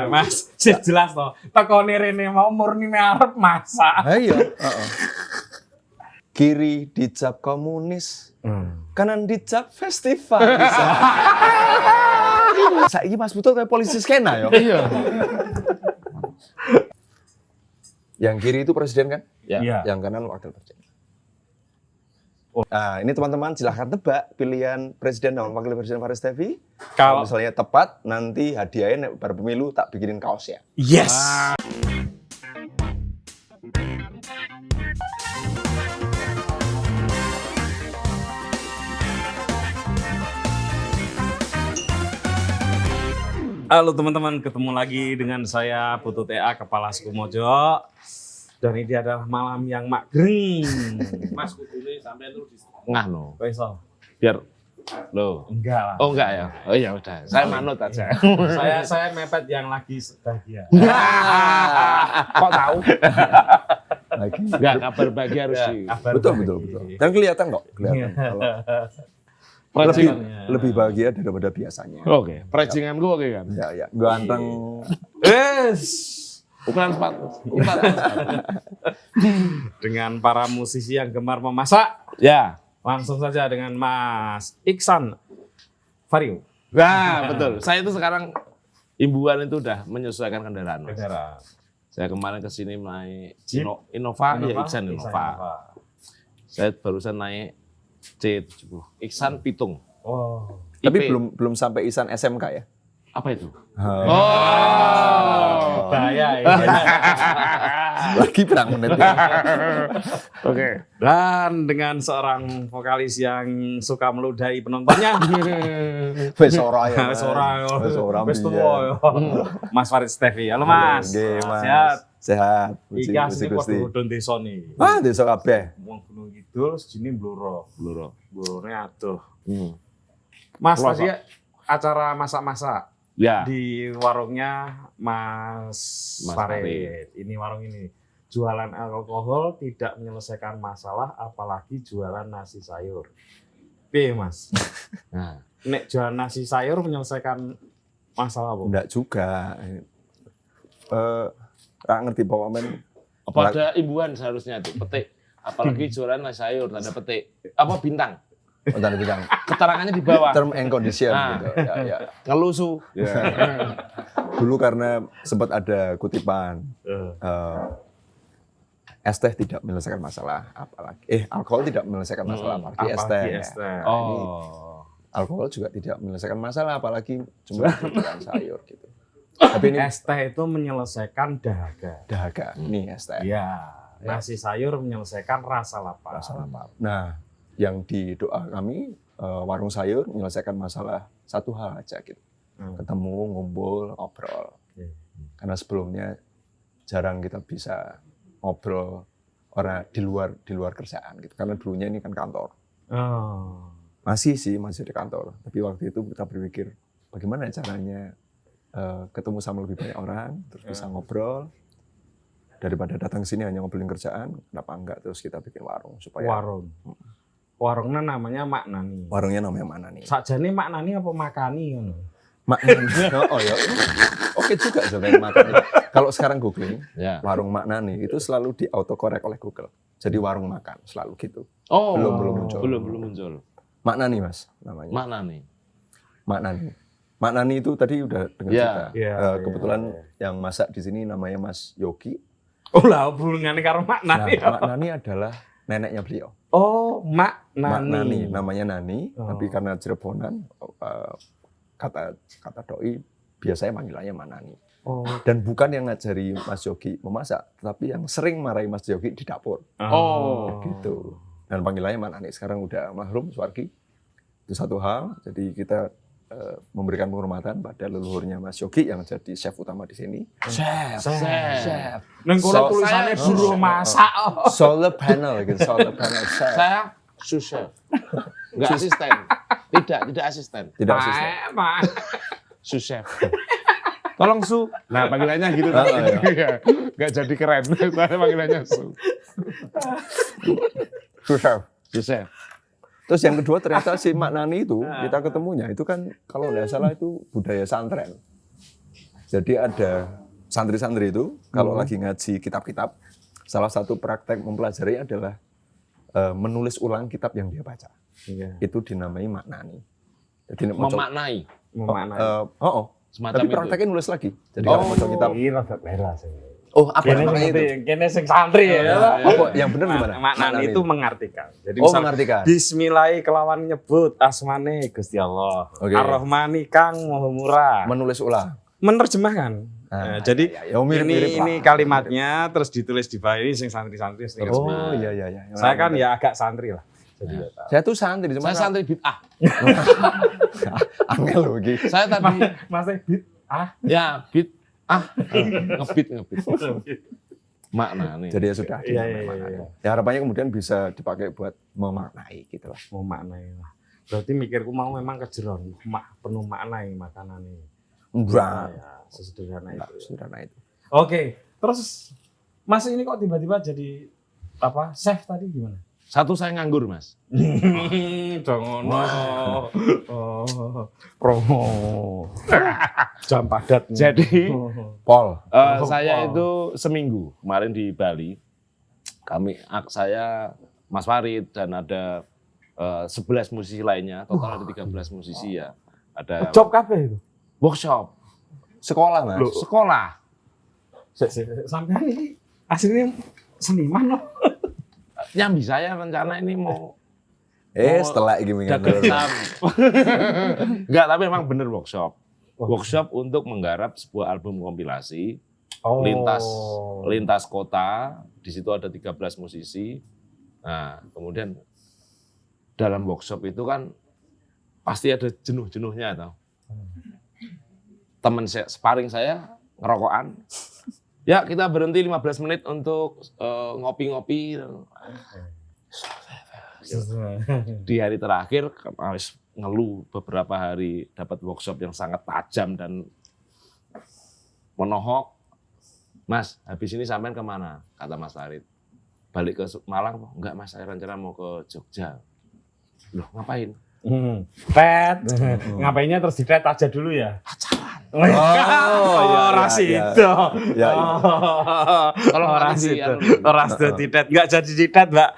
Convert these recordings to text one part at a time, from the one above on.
Mas, jelas toh. Tekone rene mau murni arep masak. Iya, Kiri dicap komunis, kanan dicap festival. Saiki Mas Putu kayak polisi skena ya. Iya. Yang kiri itu presiden kan? Iya. Yang kanan wakil presiden. Nah, ini teman-teman silahkan tebak pilihan presiden dan wakil presiden Faris Tevi. Kalau misalnya tepat, nanti hadiahnya pada pemilu tak bikinin kaos ya. Yes. Halo teman-teman, ketemu lagi dengan saya Putu TA Kepala Suku Mojo. Dan ini adalah malam yang magreng. Mas kudune sampai lu di tengah no. Besok. Biar lo. Enggak lah. Oh enggak ya. Oh ya udah. Saya manut aja. Saya mepet yang lagi bahagia. Kok tahu? Lagi. Enggak, kabar bahagia harus di. Betul. Dan kelihatan kok, kelihatan. Kalau lebih bahagia daripada biasanya. Oke, prejingan gue oke kan? Ya, ganteng. Ukuran sepatu. Dengan para musisi yang gemar memasak. Ya. Langsung saja dengan Mas Iksan Vario. Nah, betul. Saya itu sekarang imbuan itu udah menyesuaikan kendaraan. Mas. Saya kemarin ke sini naik Innova, ya Iksan Innova. Saya barusan naik C70. Iksan Pitung. Oh. Tapi belum sampai Isan SMK ya? Apa itu? Bahaya ya. Lagi perang menit. Ya. Oke. Dan dengan seorang vokalis yang suka meludahi penontonnya. Besora ya. Wes tuwa ya. Mas Faris Tevi. Halo Mas. Oke, Mas. Sehat. Puji Iki asli Gusti. padha udun desa nih. Ah, desa kabeh. Wong Gunung Kidul sejine Bluro. Blurone aduh. Mas Bluro. tadi acara masak-masak. Ya. Di warungnya Mas Farid. Farid. Ini warung ini. Jualan alkohol tidak menyelesaikan masalah, apalagi jualan nasi sayur. Piye Mas? Nah. Nek jualan nasi sayur menyelesaikan masalah apa? Enggak juga. Ngerti pokoknya. Apa ada imbuhan seharusnya tuh petik, apalagi jualan nasi sayur tanda petik. Apa bintang? Tanda bintang. Keterangannya di bawah. Term and condition Nah. gitu. Ya. Ngelusu. Ya. Dulu karena sempat ada kutipan es teh tidak menyelesaikan masalah, apalagi alkohol tidak menyelesaikan masalah, apalagi es teh. Oh. Alkohol juga tidak menyelesaikan masalah, apalagi cuma jualan sayur gitu. Tapi ini es teh itu menyelesaikan dahaga. Ini es teh. Iya. Nasi sayur menyelesaikan rasa lapar. Nah, yang di doa kami warung sayur menyelesaikan masalah satu hal aja gitu. Ketemu, ngumpul, ngobrol. Karena sebelumnya jarang kita bisa ngobrol orang di luar kerjaan gitu. Karena dulunya ini kan kantor. Oh. Masih di kantor. Tapi waktu itu kita berpikir bagaimana caranya ketemu sama lebih banyak orang, terus bisa ngobrol. Daripada datang ke sini hanya ngobrolin kerjaan, kenapa enggak terus kita bikin warung supaya Warungnya namanya Mak Nani. Warungnya namanya Mak Nani. Sakjane Mak Nani apa Makani ngono? Mak Nani. Oh ya. Oke juga sebenarnya Makani. Kalau sekarang googling, warung Mak Nani itu selalu di autocorrect oleh Google. Jadi warung makan selalu gitu. Oh, belum muncul. Belum muncul. Mak Nani Mas namanya. Mak Nani. Mak Nani itu tadi udah dengar cerita. Kebetulan yang masak di sini namanya Mas Yogi. Oh lah, hubungannya karo Mak Nani. Nah, Mak Nani adalah neneknya beliau. Oh, Mak Nani. Mak Nani, namanya Nani, tapi karena Cirebonan, kata doi biasanya panggilannya Mak Nani. Oh. Dan bukan yang ngajari Mas Yogi memasak, tapi yang sering marahi Mas Yogi di dapur. Oh, gitu. Dan panggilannya Mak Nani sekarang udah almarhum Suwargi. Itu satu hal, jadi kita memberikan penghormatan pada leluhurnya Mas Yogi yang jadi chef utama di sini. Chef. Neng kono tulisannya buruh masak. Solar panel gitu, solar panel chef. Saya sous chef. Enggak asisten. Tidak asisten. Tidak asisten. Sous chef. Tolong Su. Nah, panggilannya gitu. Enggak jadi keren. Panggilannya Su. Sous chef. Sous chef. Terus yang kedua ternyata si Mak Nani itu kita ketemunya itu kan kalau nggak salah itu budaya santren. Jadi ada santri-santri itu kalau lagi ngaji kitab-kitab, salah satu praktek mempelajari adalah menulis ulang kitab yang dia baca. Iya. Itu dinamai maknani. Jadi Memaknai. Semacam tapi itu. prakteknya nulis lagi. Jadi kalau baca kitab, Ini rada merah sih. apa maknanya itu? Kene sing santri ya. Apa yang benar gimana? Maknanya itu mengartikan. Jadi Oh, misal mengartikan. Bismillahi kelawan nyebut asmane Gusti Allah. Oke. Ar-Rahmani kang Maha Murah. Menulis ulang. Menerjemahkan. Ah, Jadi ya, mirip-mirip lah. ini kalimatnya terus ditulis di bawah ini sing santri-santri sing Oh iya. Saya kan ya agak santri lah. Jadi ya tahu. Saya tuh santri, cuma Saya santri bid'ah. angel loh Ki. Saya tadi Masih bit ya ngebit. Makna nih. Jadi ya sudah. Iya. Ya harapannya kemudian bisa dipakai buat memaknai gitu lah. mau maknai lah. Berarti mikirku mau memang kejeron penuh maknai makanan ini. Enggak. Ya, sesederhana Enggak, itu. sederhana itu. Oke, terus Mas ini kok tiba-tiba jadi chef tadi gimana? Satu saya nganggur, Mas. Jangan promo jam padat. Jadi Paul. saya itu seminggu kemarin di Bali. Saya Mas Farid dan ada 11 musisi lainnya, total ada 13 musisi ya. Ada job kafe itu. workshop, Sekolah, Mas. sekolah. Sampai ini aslinya seniman loh. Nyambi saya rencana ini mau Setelah ini dagang saham. Enggak, tapi memang bener workshop. Workshop untuk menggarap sebuah album kompilasi lintas kota. Di situ ada 13 musisi. Nah, kemudian dalam workshop itu kan pasti ada jenuh-jenuhnya tau. Teman saya, sparring saya ngerokokan. Ya, kita berhenti 15 menit untuk ngopi-ngopi. Di hari terakhir harus ngeluh beberapa hari dapat workshop yang sangat tajam dan menohok. Mas, habis ini sampean kemana? Kata Mas Farid. Balik ke Malang? Enggak, Mas, saya rencana mau ke Jogja. Loh, ngapain? Tet. Ngapainnya terus di tet aja dulu ya? Pacaran. Rasi iya. itu. Ya, Kalau Rasi itu. itu. Ras di tet. Enggak jadi di tet, Mbak.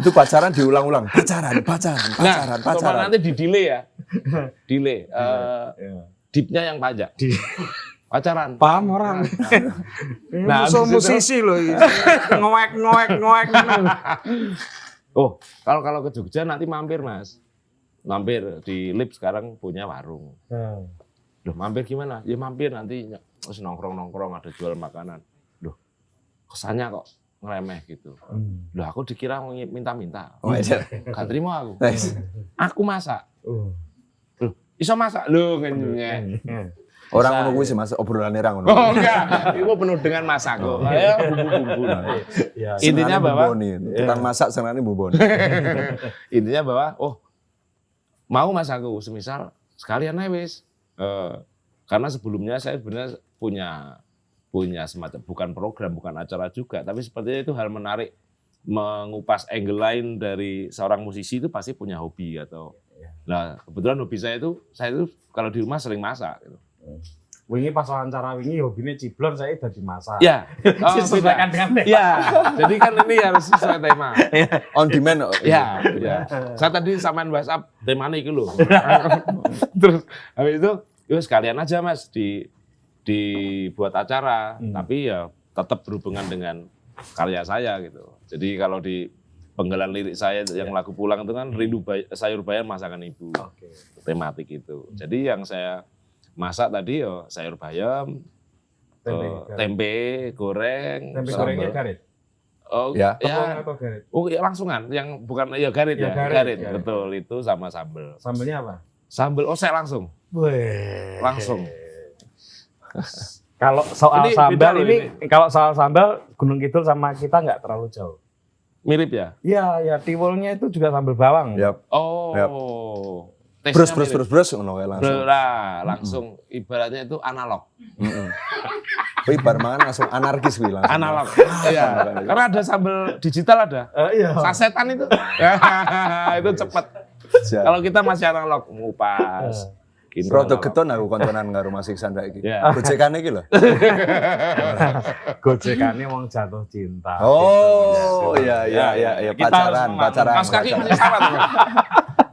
itu pacaran diulang-ulang. Pacaran. Nah, nanti di delay ya. Delay. Deepnya yang pajak. Pacaran. Paham orang. Nah, Musuh habis itu- musisi loh. Ngoek. Oh, kalau ke Jogja nanti mampir, Mas. Mampir di Lip sekarang punya warung. Loh, mampir gimana? Ya mampir nanti terus nongkrong ada jual makanan. Loh, kesannya kok ngeremeh gitu. Loh, aku dikira mau minta-minta. Oh, iya. Gak terima aku. Nice. Aku masak. Loh, iso masak? Loh, ngenyek. Orang ngono kuwi sih Mas, obrolan orang ngono. Oh enggak, itu penuh dengan masak kok. Ya bumbu-bumbu. Intinya bahwa tukang masak senengane buboni. intinya bahwa mau Mas aku semisal sekalian aja wis. Karena sebelumnya saya sebenarnya punya semacam bukan program, bukan acara juga, tapi sepertinya itu hal menarik mengupas angle lain dari seorang musisi itu pasti punya hobi atau. Nah, kebetulan hobi saya itu kalau di rumah sering masak gitu. Wingi pas wawancara wingi hobinya ciblon, saya udah dimasak. Ya, Disesuaikan dengan tema. ya. Jadi kan ini harus sesuai tema. On demand. Ya. Saya tadi samain WhatsApp temanya itu loh. Terus habis itu, yuk sekalian aja Mas dibuat acara, tapi ya tetap berhubungan dengan karya saya gitu. Jadi kalau di penggalan lirik saya yang lagu pulang itu kan rindu sayur bayam masakan ibu. Tematik itu. Jadi yang saya masak tadi ya sayur bayam, tempe goreng, Tempe sambal. gorengnya garit. Oh, Ya. ya. Atau garit. Oh, ya langsungan, yang bukan ya garit Ya, ya, garit. betul itu sama sambel. Sambelnya apa? Sambel osek langsung, Weh. langsung. Kalau soal Ini sambal beda loh ini, kalau soal sambal Gunung Kidul sama kita nggak terlalu jauh. Mirip ya? Iya, tiwulnya itu juga sambal bawang. Yap. Oh. Yap. Tesnya Brus ngono kae langsung. langsung ibaratnya itu analog. Kuwi bar mangan langsung anarkis kuwi langsung. Analog. Iya. Karena ada sambal digital ada. Iya. Sasetan itu. Itu cepat. Kalau kita masih analog ngupas. Rodo keton aku konconan karo Mas Iksan saiki. Ya. Gojekane iki lho. Gojekane wong jatuh cinta. Oh, Gitu. iya Kita pacaran. Kaos kaki masih sama tuh.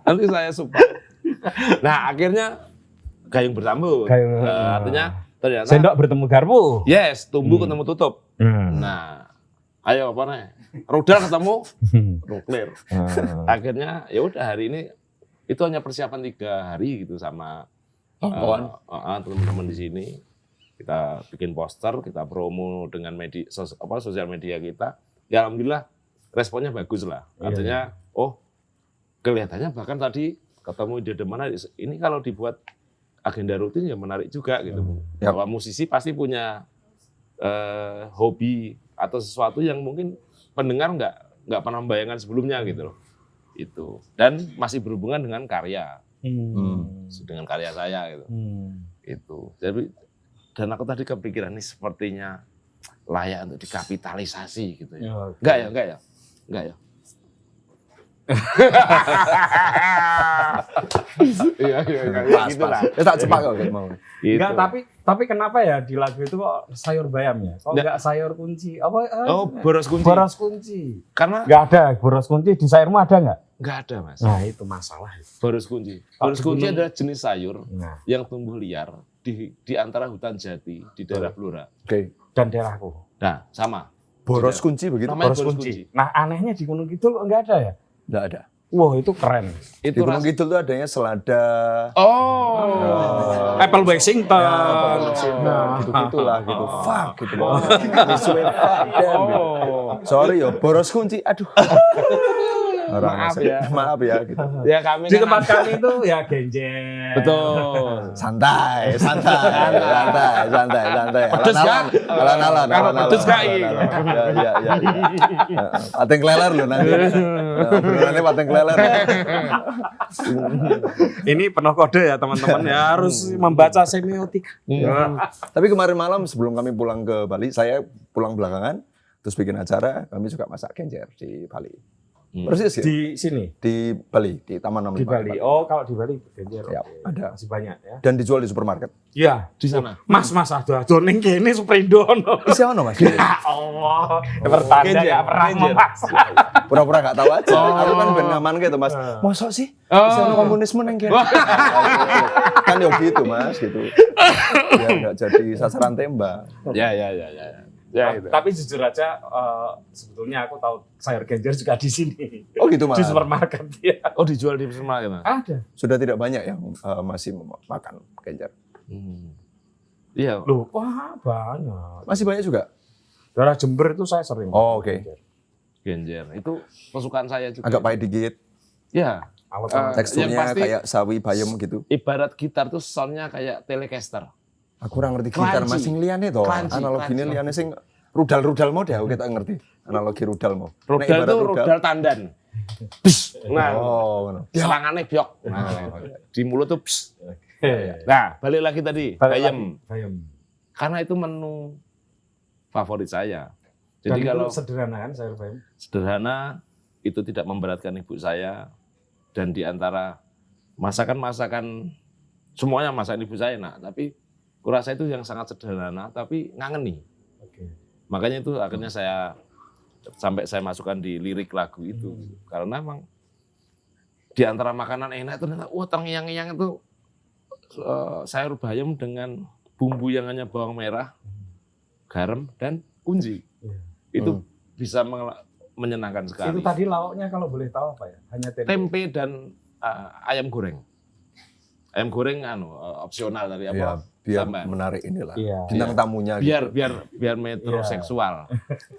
Nanti saya support. Nah, akhirnya gayung bersambut. Artinya ternyata Sendok bertemu garpu. yes, tumbuh ketemu tutup. Nah, ayo apa nih? Rudal ketemu nuklir. Akhirnya ya udah hari ini itu hanya persiapan 3 hari gitu sama teman-teman di sini. Kita bikin poster, kita promo dengan sosial media kita. Ya alhamdulillah responnya bagus lah. Artinya kelihatannya bahkan tadi ketemu ide mana ini kalau dibuat agenda rutin ya menarik juga gitu. Bahwa musisi pasti punya hobi atau sesuatu yang mungkin pendengar nggak pernah membayangkan sebelumnya gitu loh. Itu dan masih berhubungan dengan karya dengan karya saya gitu. Itu jadi dan aku tadi kepikiran ini sepertinya layak untuk dikapitalisasi gitu ya. Enggak ya. Iya gitu lah. Tak cepak kok mau. Gitu. Enggak, tapi kenapa ya di lagu itu kok sayur bayamnya? Kok enggak sayur kunci? Apa? Boros kunci. Boros kunci. Karena Enggak ada boros kunci di sayurmu ada enggak? nggak ada, Mas. Nah, itu masalah. Boros kunci. Boros kunci adalah jenis sayur yang tumbuh liar di antara hutan jati di daerah Blora. Oke. Dan daerahku. Nah, sama. Boros kunci begitu. Namanya Boros kunci. Nah, anehnya di Gunung Kidul enggak ada ya? Enggak ada. Wah, itu keren. Di Gunung Kidul tuh adanya selada. Apple Washington. Gitu-gitulah gitu. Fuck gitu loh. Misuwe fuck damn. Sorry yo, boros kunci. Aduh. Maaf ya gitu. Ya kami Di tempat kami itu ya genjer. betul. Santai. Pedes gak? Alan-alan. Pedes gak ini? Ya. Pateng kleler lho nanti. Obrolannya pateng kleler. Ini penuh kode ya teman-teman ya, harus membaca semiotika. Tapi kemarin malam sebelum kami pulang ke Bali, saya pulang belakangan, terus bikin acara, kami juga masak genjer di Bali. Persis ya? Di sini? Di Bali, di Taman 65. Di Bali. Oh, kalau di Bali genjer. Ya, ada. Masih banyak ya. Dan dijual di supermarket. Iya, Di sana. Mas ada ning kene Suprindono. Isi ono Mas. Ya Allah, pertanda ya pernah memasak. Pura-pura gak tahu aja. Aku kan ben ngaman gitu Mas. Mosok sih? Bisa ono komunisme neng kene. Kan yo gitu Mas gitu. Biar enggak jadi sasaran tembak. Ya. Gitu. Tapi jujur aja, sebetulnya aku tahu sayur genjer juga di sini. Oh gitu Mas. Di supermarket ya. Oh, dijual di supermarket, Mas? Ada. Sudah tidak banyak yang masih makan genjer. Iya. Loh, wah banyak. Masih banyak juga? Daerah Jember itu saya sering. Oh, oke. Genjer. Itu kesukaan saya juga. Agak pahit dikit. Ya. Teksturnya yang pasti, kayak sawi bayam gitu. Ibarat gitar tuh soundnya kayak Telecaster. Aku kurang ngerti gitar masing liane toh. Analoginya liane sing rudal-rudal mau deh aku kita ngerti. Analogi rudal mau. Rudal itu rudal tandan. Nah, serangannya biok. Nah, di mulut tuh. Nah, balik lagi tadi, bayam. Karena itu menu favorit saya. Jadi dan kalau itu sederhana kan sayur bayam? Sederhana, itu tidak memberatkan ibu saya. Dan di antara masakan-masakan semuanya masakan ibu saya, nah, tapi kurasa itu yang sangat sederhana, tapi ngangeni. Makanya itu akhirnya sampai saya masukkan di lirik lagu itu. Karena memang di antara makanan enak itu ternyata, terngiang-ngiang itu sayur bayam dengan bumbu yang hanya bawang merah, garam, dan kunci. Itu bisa menyenangkan sekali. Itu tadi lauknya kalau boleh tahu apa ya? Hanya tempe dan ayam goreng. Ayam goreng opsional dari apa? Biar Sampai. Menarik inilah. Iya. Bintang tamunya. Biar metroseksual.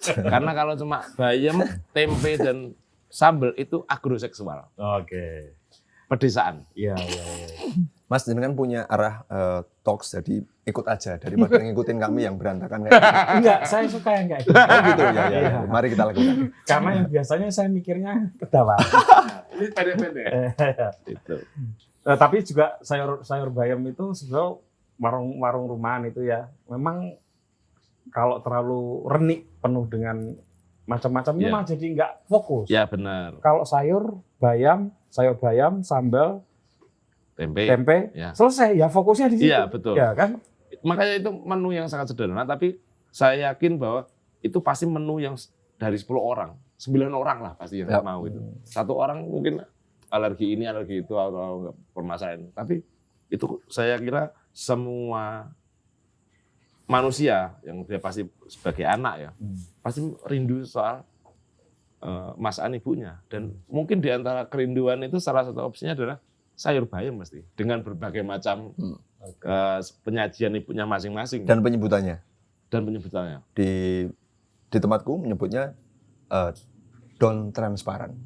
Karena kalau cuma bayam, tempe dan sambal itu agroseksual. Oke. Pedesaan. Iya. Mas jenengan punya arah talks, jadi ikut aja daripada ngikutin kami yang berantakan kayak gitu. Enggak, saya suka yang kayak gitu. Oh gitu ya. Mari kita lakukan. Karena yang biasanya saya mikirnya ketawa. Ini pendek-pendek. Itu. Tapi juga sayur bayam itu sebenarnya warung rumahan itu ya. Memang kalau terlalu renik penuh dengan macam-macamnya mah jadi nggak fokus. Ya benar. Kalau sayur bayam, sambal, tempe, Ya. selesai ya fokusnya di situ. Iya, betul. Ya kan? Makanya itu menu yang sangat sederhana, tapi saya yakin bahwa itu pasti menu yang dari 10 orang, 9 orang lah pasti yang mau itu. Satu orang mungkin alergi ini, alergi itu, atau permasalahan. Tapi itu saya kira semua manusia yang dia pasti sebagai anak ya, pasti rindu soal masakan ibunya. Dan mungkin di antara kerinduan itu salah satu opsinya adalah sayur bayam mesti. Dengan berbagai macam penyajian ibunya masing-masing. Dan penyebutannya? Dan penyebutannya. Di tempatku menyebutnya don transparan.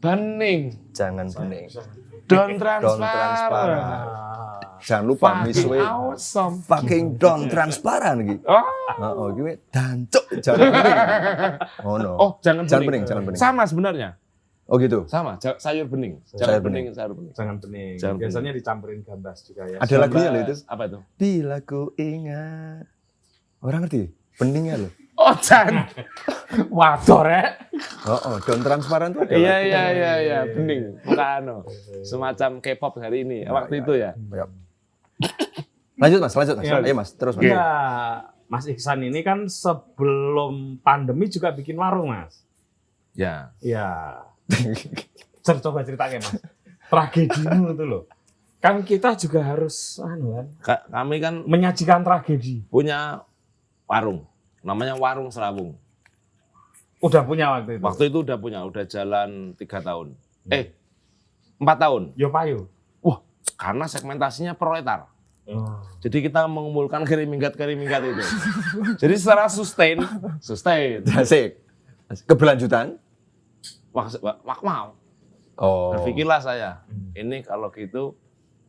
Bening. Jangan bening. Don transparan. transparan. Jangan lupa miswe. Awesome. Fucking don transparan gitu. Oh, gue dancuk jangan bening. Oh no. Oh, jangan bening. Jangan bening. Sama sebenarnya. Oh gitu. Sama, sayur bening. Sayur Bening. Jangan bening. Jangan Biasanya dicampurin gambas juga ya. Ada lagunya loh itu. Apa itu? Bila ku ingat. Orang ngerti? Beningnya loh. Oh, Chan. Waduh, Rek. Oh, don transparan tuh ada. Iya, bening. Bukan semacam K-pop hari ini. Waktu itu ya. Lanjut Mas. Ya. Ayo Mas, terus Mas. Iya, Mas Iksan ini kan sebelum pandemi juga bikin warung, Mas. Ya. Iya. Coba ceritakan, Mas. Tragedimu itu loh. Kan kita juga harus Kami kan menyajikan tragedi. punya warung. Namanya Warung Serawung. Udah punya waktu itu. Waktu itu udah punya, udah jalan 3 tahun. 4 tahun. Yo payu. Wah, karena segmentasinya proletar. Jadi kita mengumpulkan kiri-minggat itu. Jadi secara sustain. Asik. Keberlanjutan. Wah, mau. Oh. Berpikirlah saya, ini kalau gitu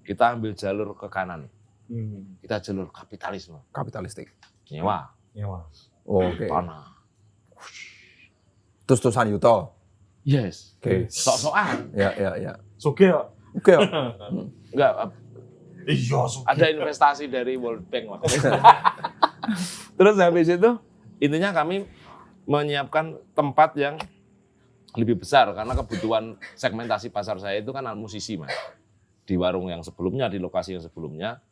kita ambil jalur ke kanan. Kita jalur kapitalisme. Kapitalistik. Nyewa. Oke. Tanah. Terus-terusan Yuto. Yes. Oke. Sok-sokan. Ya. Suge. Oke. Enggak, Iya, suge. ada investasi dari World Bank waktu. Terus habis itu, intinya kami menyiapkan tempat yang lebih besar karena kebutuhan segmentasi pasar saya itu kan musisi, Mas. Di warung yang sebelumnya, di lokasi yang sebelumnya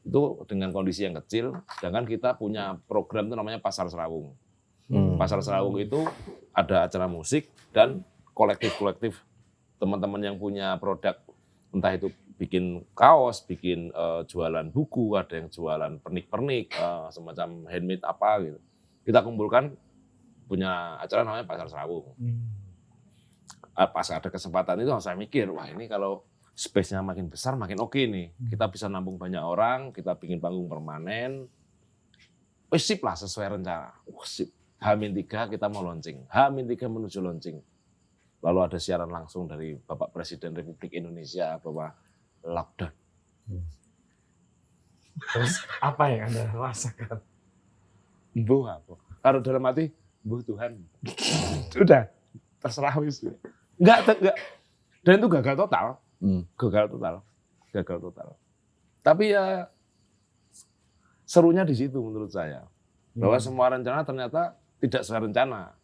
itu dengan kondisi yang kecil, sedangkan kita punya program itu namanya Pasar Serawung. Pasar Serawung itu ada acara musik dan kolektif-kolektif teman-teman yang punya produk, entah itu bikin kaos, bikin jualan buku, ada yang jualan pernik-pernik, semacam handmade apa gitu. Kita kumpulkan punya acara namanya Pasar Serawung. Pas ada kesempatan itu saya mikir, wah ini kalau space-nya makin besar makin oke nih. Kita bisa nampung banyak orang, kita bikin panggung permanen. Sip lah sesuai rencana. Sip. H-3 kita mau launching. H-3 menuju launching. Lalu ada siaran langsung dari Bapak Presiden Republik Indonesia bahwa lockdown. Terus apa yang Anda rasakan? Bu apa? Kalau dalam hati, Bu Tuhan. Sudah, terserah wis. Enggak. Dan itu gagal total. Gagal total. Tapi ya serunya di situ menurut saya. Bahwa semua rencana ternyata tidak sesuai rencana.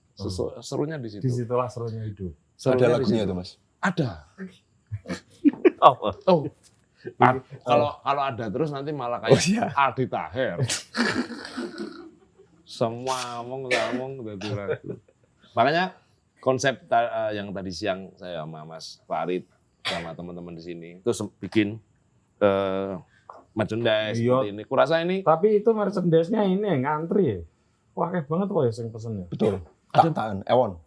Serunya di situ. Disitulah serunya hidup. Ada lagunya itu Mas? Ada. Oh. Kalau ada terus nanti malah kayak Aldi Taher. Semua ngomong dari lagu. Makanya konsep yang tadi siang saya sama Mas Farid sama teman-teman di sini terus bikin merchandise seperti ini. Kurasa ini. Tapi itu merchandise-nya ini yang ngantri ya. Wah, kayak banget kok ya yang pesennya. Betul. Tak-takan Ewon.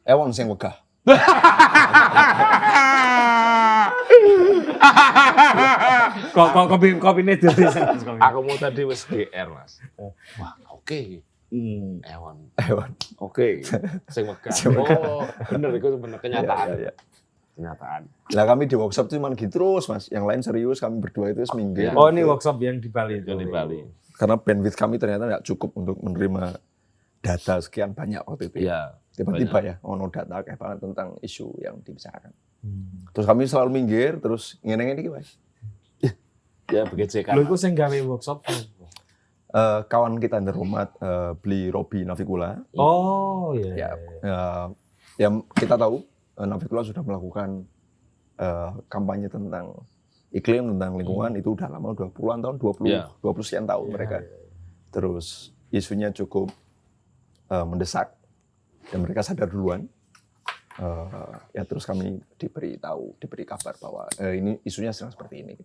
Ewon sing wegah. Kopi ini dari Aku mau tadi wis GR, Mas. Wah, oke. Ewon. Oke. Sing wegah. Oh, bener itu bener kenyataan. Ya. Kenyataan. Lah kami di workshop itu cuma gitu terus Mas. Yang lain serius, kami berdua itu seminggu. Ya. Oh, ini workshop yang di Bali itu. Di Bali. Karena bandwidth kami ternyata nggak cukup untuk menerima data sekian banyak waktu itu. Iya. Tiba-tiba ya, ono data kayak banget tentang isu yang dibicarakan. Terus kami selalu minggir, terus ngene-ngene iki, Mas. Ya, begitu kan. Lho iku sing gawe workshop. Kawan kita di rumah beli Robi Navikula. Oh iya. Ya kita tahu Navikula sudah melakukan kampanye tentang iklim, tentang lingkungan itu udah lama, udah puluhan tahun, 20 sekian tahun mereka. Terus isunya cukup mendesak dan mereka sadar duluan. Ya terus kami diberi kabar bahwa ini isunya sedang seperti ini.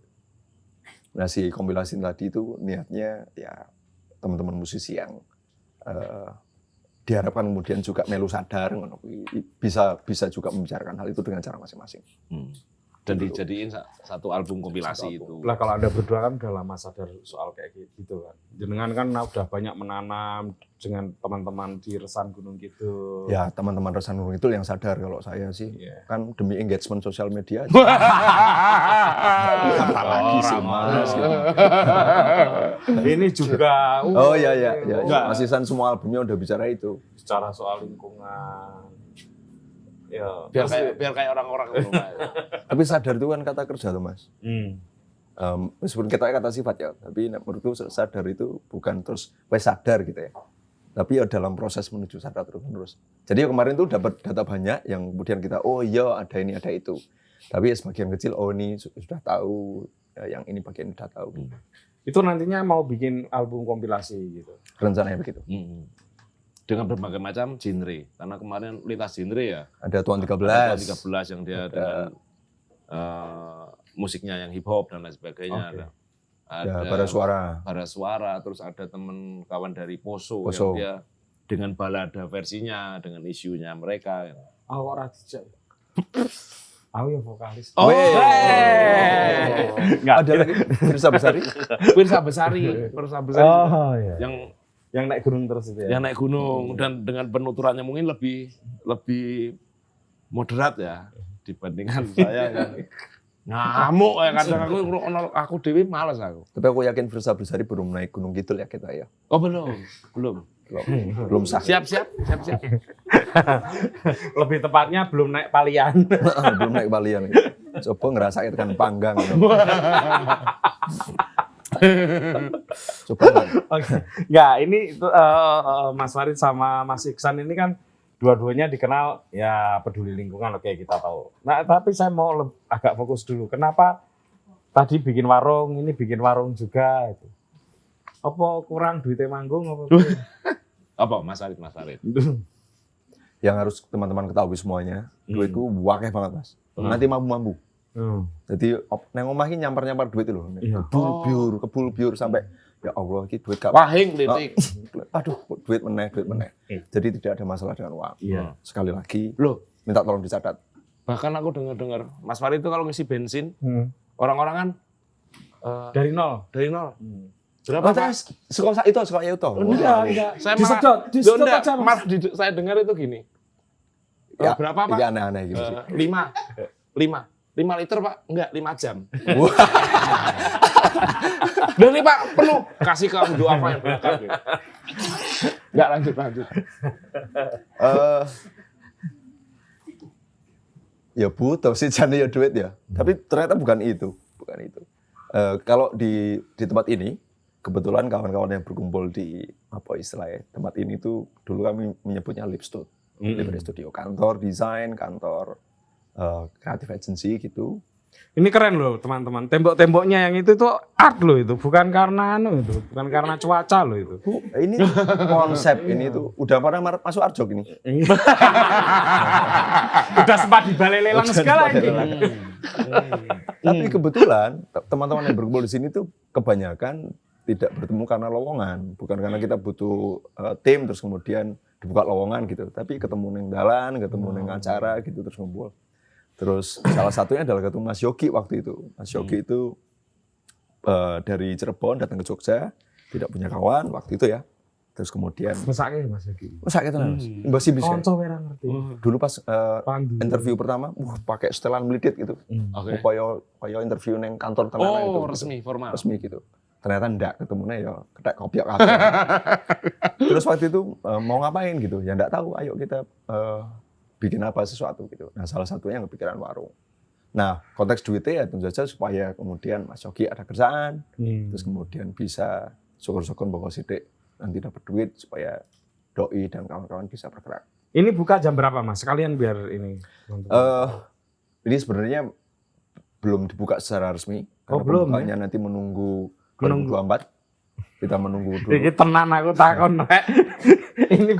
Nah si kompilasi tadi itu niatnya ya teman-teman musisi yang diharapkan kemudian juga melu sadar, bisa juga membicarakan hal itu dengan cara masing-masing. Dan dijadiin satu album kompilasi itu. Lah kalau Anda berdua kan udah lama sadar soal kayak gitu kan. Jenengan kan udah banyak menanam dengan teman-teman di Resan Gunung Kidul. Ya teman-teman Resan Gunung Kidul yang sadar, kalau saya sih kan demi engagement sosial media. Apalagi sih Mas. Ini juga. Oh iya. Mas Ihsan semua albumnya udah bicara itu. Bicara soal lingkungan. Ya, biar kayak orang-orang. Tapi sadar itu kan kata kerja tuh Mas. Meskipun kita kata sifat ya, tapi menurutku sadar itu bukan terus sadar gitu ya. Tapi ya dalam proses menuju sadar terus. Jadi kemarin tuh dapat data banyak yang kemudian kita ada ini ada itu. Tapi sebagian kecil ini sudah tahu, yang ini bagian sudah tahu. Itu nantinya mau bikin album kompilasi gitu. Rencananya begitu. Dengan berbagai macam genre, karena kemarin lintas genre ya. Ada Tuan 13. Ada Tuan 13 yang dia dengan musiknya yang hip hop dan lain sebagainya. Ada Bara Suara, terus ada teman kawan dari Poso yang dia dengan balada versinya, dengan isunya mereka. Ora dijak. Aku ya vokalis. Enggak ada lagi Firsa Besari. Oh iya. Yang naik gunung terus itu ya. Yang naik gunung dan dengan penuturannya mungkin lebih moderat ya dibandingkan saya yang ngamuk ya kadang aku dewi malas aku. Tapi aku yakin Firsa Besari belum naik Gunung Kidul ya kita ya. Oh belum sah. Siap. Lebih tepatnya belum naik Palian. Belum naik Palian. Coba ngerasain kan panggang. Coba. Enggak, ini Mas Farid sama Mas Iksan ini kan dua-duanya dikenal ya peduli lingkungan, oke kita tahu. Nah, tapi saya mau agak fokus dulu. Kenapa tadi bikin warung, ini bikin warung juga itu? Apa kurang duitnya manggung apa Mas Farid? Yang harus teman-teman ketahui semuanya, duitku wakeh banget Mas. Nanti mampu. Jadi neng omah iki nyampar-nyampar duit lho. Kebul biur sampai ya Allah iki duit gak wahing klitik. Aduh, duit meneh. Jadi tidak ada masalah dengan uang. Sekali lagi, minta tolong dicatat. Bahkan aku dengar Mas Farid itu kalau ngisi bensin, orang-orang kan dari nol. Berapa Pak? Sekolah itu. Enggak. Saya saya dengar itu gini. Ya, berapa Pak? Iya aneh-aneh gitu. 5 liter Pak, enggak 5 jam. Udah nih Pak, penuh. Kasih ke doa apa yang berangkat. Enggak lanjut. Ya butuh sih jane ya duit ya. Tapi ternyata bukan itu. Kalau di tempat ini, kebetulan kawan-kawan yang berkumpul di tempat ini tuh dulu kami menyebutnya Lip Studio, kantor desain, kantor creative agency gitu. Ini keren loh teman-teman. Tembok-temboknya yang itu tuh art loh itu, bukan karena bukan karena cuaca loh itu. Ini konsep ini tuh udah pernah masuk Arjok ini. Udah sempat dibalik lelang segala ini. Tapi kebetulan teman-teman yang berkumpul di sini tuh kebanyakan tidak bertemu karena lowongan, bukan karena kita butuh tim terus kemudian dibuka lowongan gitu, tapi ketemu neng dalan, ketemu neng acara gitu terus ngumpul. Terus salah satunya adalah ketemu Mas Yogi waktu itu. Mas Yogi itu dari Cirebon datang ke Jogja, tidak punya kawan waktu itu ya. Terus kemudian mesake Mas Yogi. Mesake tenan Mas. Mbasi bisa. Konco ora ngerti. Dulu pas interview pertama, pakai setelan melidit gitu. Kayak interview neng kantor tenan itu. Resmi, formal. Resmi gitu. Ternyata enggak, ketemunya ya ketek kopiok kabeh. Terus waktu itu mau ngapain gitu? Ya enggak tahu, ayo kita bikin apa sesuatu gitu. Nah, salah satunya yang kepikiran warung. Nah, konteks duitnya ya tentu saja supaya kemudian Mas Yogi ada kerjaan, terus kemudian bisa syukur-syukur bahwa sidik nanti dapat duit supaya doi dan kawan-kawan bisa bergerak. Ini buka jam berapa Mas? Sekalian biar ini. Ini sebenarnya belum dibuka secara resmi. Oh, Karena belum, pembukanya nanti menunggu 2024. Kita menunggu dulu. Iki tenan aku takon rek. Ini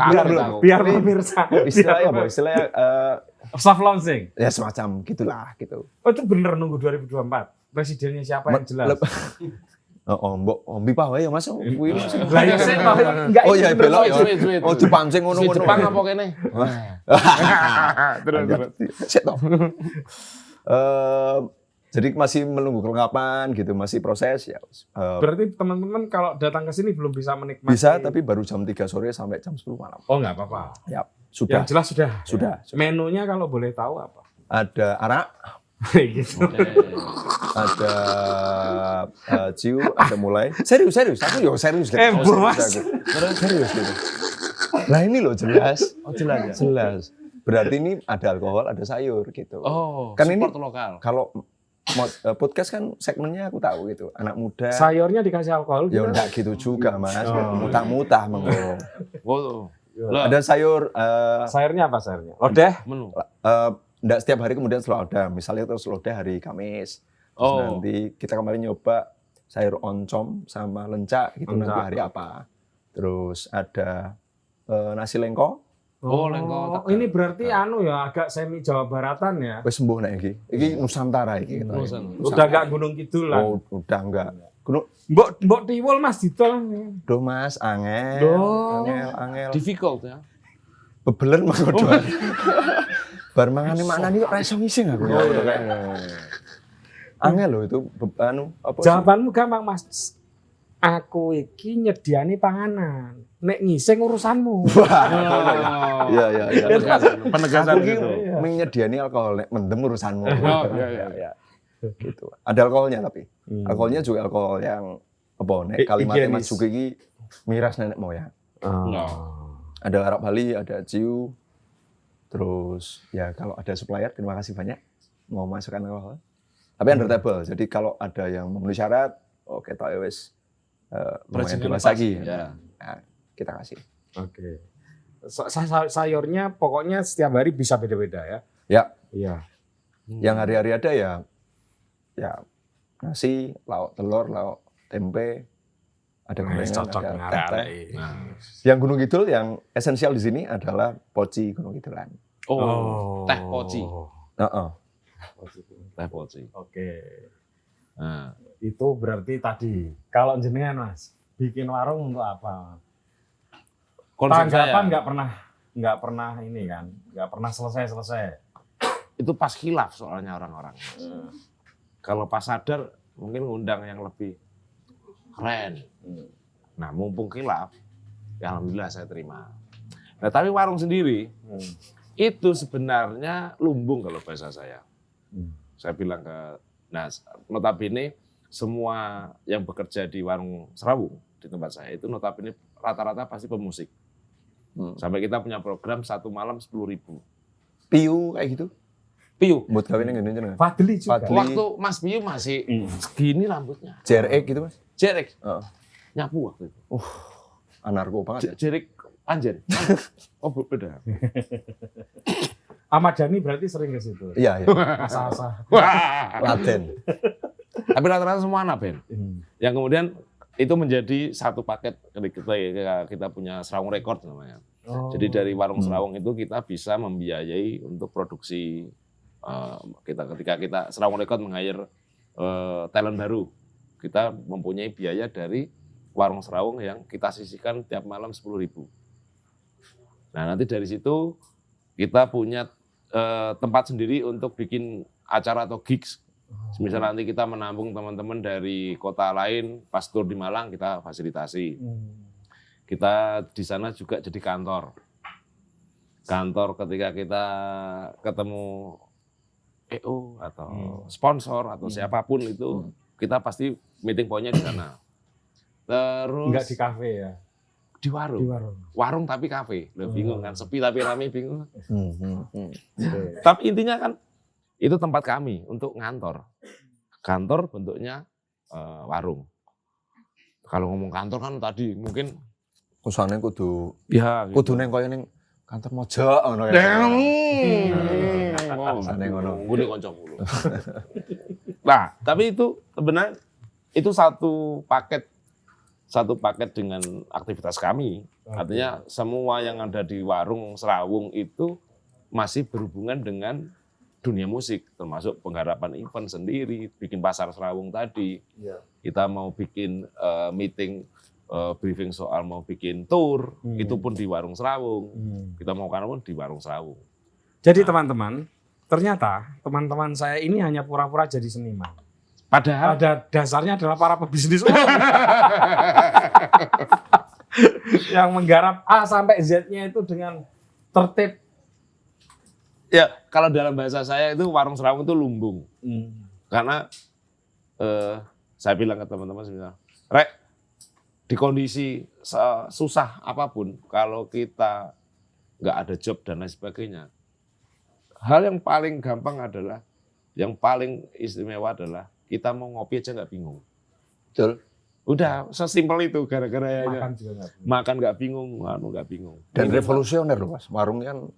biar pemirsa. Istilahnya Soft launching. ya semacam gitulah gitu. Oh itu bener nunggu 2024. Presidennya siapa yang jelas? Mbok ombi pawe ya Mas. Kuwi Mas. Lah ya sik toh. Enggak. Oh iya belok ya. Wait. Oh dipancing ngono-ngono. Jepang apa kene? Terus. Sik toh. Jadi masih menunggu kelengkapan gitu, masih proses ya. Berarti teman-teman kalau datang ke sini belum bisa menikmati. Bisa tapi baru jam 3 sore sampai jam 10 malam. Oh nggak apa-apa. Ya, sudah. Yang jelas sudah. Sudah. Menunya kalau boleh tahu apa? Ada arak, Gitu. ada ciu, ada mulai. Serius. Aku yo serius. Bos. Serius gitu. Lah ini loh jelas. Oh jelas ya. Jelas. Berarti ini ada alkohol, ada sayur gitu. Oh, kan ini support lokal. kalau podcast kan segmennya aku tahu gitu. Anak muda. Sayurnya dikasih alkohol. Ya gitu? enggak gitu juga Mas. Mutah-mutah mengko. Oh, Ada sayur Sayurnya apa sayurnya? Lodeh. menu. enggak setiap hari kemudian selalu ada. Misalnya terus lodeh hari Kamis. Terus nanti kita kemarin nyoba sayur oncom sama lencak gitu nanti hari apa. Terus ada nasi lengko. Oh, lengko. Ini berarti ya agak semi Jawa Baratan ya. Wes sembuh nek iki. Iki Nusantara iki. Udah enggak Gunung Kidul lah. Oh, udah enggak. Gunung Mbok Tiwul Mas Didol. Duh Mas, angel. Angel. Difficult ya. Bebelen mah kudu. Bar mangane maknane kok ra iso ngising aku. Angel loh itu apa? Jawabanmu gampang Mas. Aku iki nyediani panganan. Nek ngising urusanmu. Iya. Penegasan Aku gitu. menyediani alkohol, nek mendem urusanmu. Iya. Gitu. Ada alkoholnya tapi. Alkoholnya juga alkohol yang apa nek kalimatnya Mas Juki iki miras nenek moyang. Ada arak Bali, ada ciu. Terus ya kalau ada supplier terima kasih banyak mau masukkan alkohol. Tapi undertable. Jadi kalau ada yang memenuhi syarat, oke tak wes lumayan bebas lagi. Ya. Nah, kita kasih. Oke. Sayurnya pokoknya setiap hari bisa beda-beda ya. Ya. Iya. Yang hari-hari ada ya nasi, lauk telur, lauk tempe, ada gorengan, ada teh. Yang Gunung Kidul yang esensial di sini adalah poci Gunung Kidulan. Oh, teh poci. Teh poci. Oke. Nah, itu berarti tadi kalau jenengan Mas bikin warung untuk apa? Tanggapan nggak pernah ini kan, nggak pernah selesai. Itu pas khilaf soalnya orang-orang. Kalau pas sadar mungkin ngundang yang lebih keren. Nah mumpung khilaf, ya alhamdulillah saya terima. Nah tapi warung sendiri itu sebenarnya lumbung kalau bahasa saya. Saya bilang notabene semua yang bekerja di warung Serawung di tempat saya itu notabene rata-rata pasti pemusik. Sampai kita punya program 1 malam 10.000. Piu kayak gitu. Piu. Buat kawin yang gini. Fadli juga. Waktu Mas Piu masih segini rambutnya. Jerek gitu Mas. Jerek. Nyapu waktu itu. Anarko banget. Jerek Anjen. Oh beda. Ahmad Dhani berarti sering ke situ. Iya. Asa-asa. Laten. Tapi rata-rata semua anak band. Yang kemudian itu menjadi satu paket ketika kita punya Serawung Record namanya. Jadi dari warung Serawung itu kita bisa membiayai untuk produksi ketika kita Serawung Record meng-hire talent baru. Kita mempunyai biaya dari warung Serawung yang kita sisihkan tiap malam 10.000. Nah nanti dari situ kita punya tempat sendiri untuk bikin acara atau gigs. Misalnya nanti kita menampung teman-teman dari kota lain, pas tur di Malang kita fasilitasi. Kita di sana juga jadi kantor. Kantor ketika kita ketemu EO atau sponsor atau siapapun itu, kita pasti meeting point-nya di sana. Terus enggak di kafe ya? Di warung. Di warung. Warung tapi kafe. Bingung kan, sepi tapi rame bingung. Tapi intinya kan itu tempat kami untuk ngantor. Kantor bentuknya warung. Kalau ngomong kantor kan tadi mungkin Kusane kudu ya kudu neng koyo ning kantor mojok ngono ya. Sane ngono. Ngene kanca kulo. Nah, tapi itu sebenarnya itu satu paket dengan aktivitas kami. Artinya semua yang ada di warung Serawung itu masih berhubungan dengan dunia musik, termasuk penggarapan event sendiri, bikin pasar Serawung tadi. Kita mau bikin meeting, briefing soal mau bikin tour, itu pun di warung Serawung. Kita mau kan pun di warung Serawung. Jadi teman-teman, ternyata teman-teman saya ini hanya pura-pura jadi seniman. Padahal Pada dasarnya adalah para pebisnis yang menggarap A sampai Z-nya itu dengan tertib. ya kalau dalam bahasa saya itu warung Serawung itu lumbung. Karena saya bilang ke teman-teman sebenarnya, Rek, di kondisi susah apapun, kalau kita nggak ada job dan lain sebagainya, hal yang paling gampang adalah, yang paling istimewa adalah kita mau ngopi aja nggak bingung. Betul. Udah sesimpel itu, gara-gara Makan nggak bingung, nggak bingung. Dan revolusioner loh Mas. Warung kan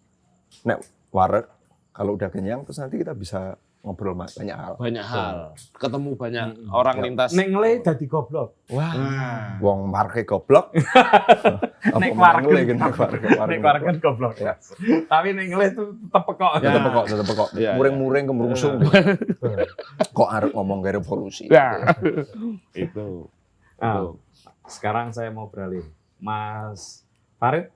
nek wareg kalau udah kenyang terus nanti kita bisa ngobrol banyak hal. Banyak hal, ketemu banyak orang lintas. Nek ngele dadi goblok. Wah, wong marke goblok. Nek wargen Nek wargen goblok. Ya. Tapi nek ngele itu tetep pekok. Tetep kok. Ya, Muring-muring kemrungsung. Kok arep ngomong ke revolusi. Ya, itu. Nah, sekarang saya mau beralih. Mas Farid,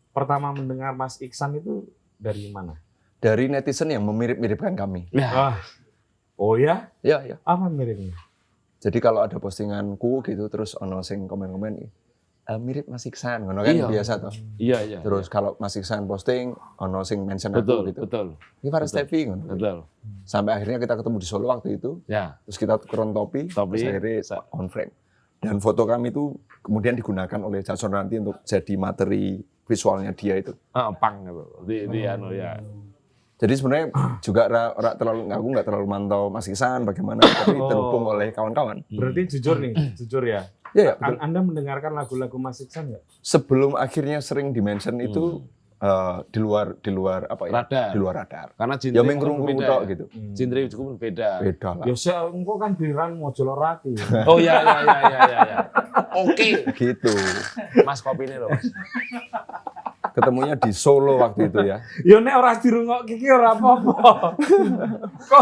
pertama mendengar Mas Iksan itu dari mana? Dari netizen yang memirip-miripkan kami. Wah. Oh ya? Ya, ya. Apa miripnya? Jadi kalau ada postinganku gitu terus ono sing komen-komen mirip Mas Iksan, ngono kan Iya. biasa toh. Iya. Terus kalau Mas Iksan posting ono sing mention betul, aku gitu. betul, Ini Faris Tevi ngono. betul. Sampai akhirnya kita ketemu di Solo waktu itu. Ya, Terus kita tukeran topi, terus akhirnya on frame. Dan foto kami itu kemudian digunakan oleh Jason Ranti untuk jadi materi visualnya dia itu. pang gitu. Di anu ya. Jadi sebenarnya juga aku nggak terlalu mantau Mas Iksan bagaimana, tapi terhubung oleh kawan-kawan. Berarti jujur nih, jujur ya. Ya, betul. Anda mendengarkan lagu-lagu Mas Iksan nggak? Sebelum akhirnya sering dimention itu di luar apa ya? Radar. Di luar radar. Karena Ya mengkurung beda tok ya. gitu. Genre cukup beda. Beda lah. Ya saya engko kan giliran Mojolo Rati. Oh ya. Oke. Gitu. Mas kopi ini loh, Mas. Ketemunya di Solo waktu itu ya. Ya nek ora dirungok iki ora apa-apa. Kok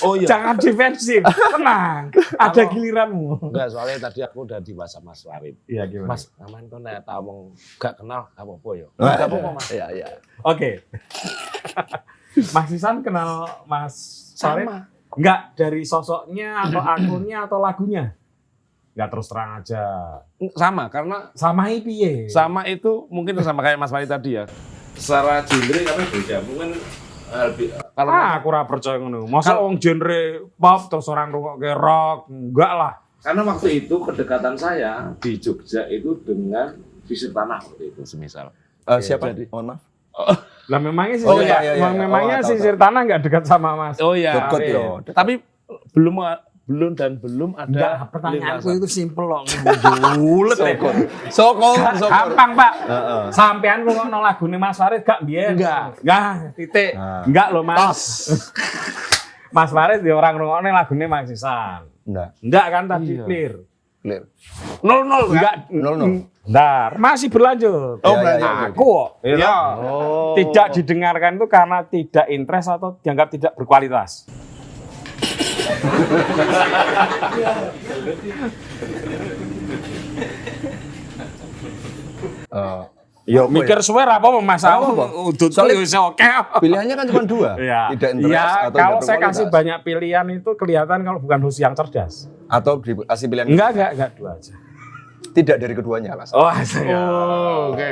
Oh iya. jangan defensif. Tenang, ada giliranmu. Enggak, soalnya tadi aku udah di bahasa Mas Farid. Iya gimana? Mas, aman kok nek tak omong gak kenal gak apa-apa ya. Wah, Gak apa-apa, Mas. Iya, iya. Oke. Mas Iksan kenal Mas Farid? Sama. Enggak dari sosoknya atau akunnya atau lagunya? Enggak terus terang aja. Sama, karena Sama piye? sama itu mungkin sama kayak Mas Farid tadi ya. Secara genre karena beda. Mungkin kalau Aku ora percaya ngono. Masa wong genre pop terus orang ngrungokke rock? Enggak lah. karena waktu itu kedekatan saya di Jogja itu dengan Visir Tanah waktu itu semisal. Siapa? Jadi- Mohon maaf. Lah memangnya sih Oh, iya. memangnya Oh, si tahu. Sirtana enggak dekat sama Mas. Oh iya. Dekat ya. Tapi belum ada Enggak, pertanyaanku lintasan. itu simpel loh. Bulet ya. Sokol. Gampang, Pak. Heeh. Sampean rungokno lagune Mas Farid gak biyen? Enggak. Enggak, titik. Nah. Enggak loh, Mas. Mas Farid ya orang rungokne lagune Mas Iksan. Enggak kan tadi Iya. clear. Clear. 0-0 kan? Enggak. 0-0. Bentar, masih berlanjut. Oh, Ya, berarti ya, ya. Aku kok. Iya. Oh. Tidak didengarkan itu karena tidak interest atau dianggap tidak berkualitas. Yo mikir suwe ra apa Mas aku udut Soalnya- wis oke. Pilihannya kan cuma dua. Iya. Tidak interest Iya, atau kalau tidak saya kasih berkualitas. banyak pilihan itu kelihatan kalau bukan host yang cerdas. Atau dikasih pilihan Enggak dua aja. tidak dari keduanya alasan. Oh, saya. Oh, oke.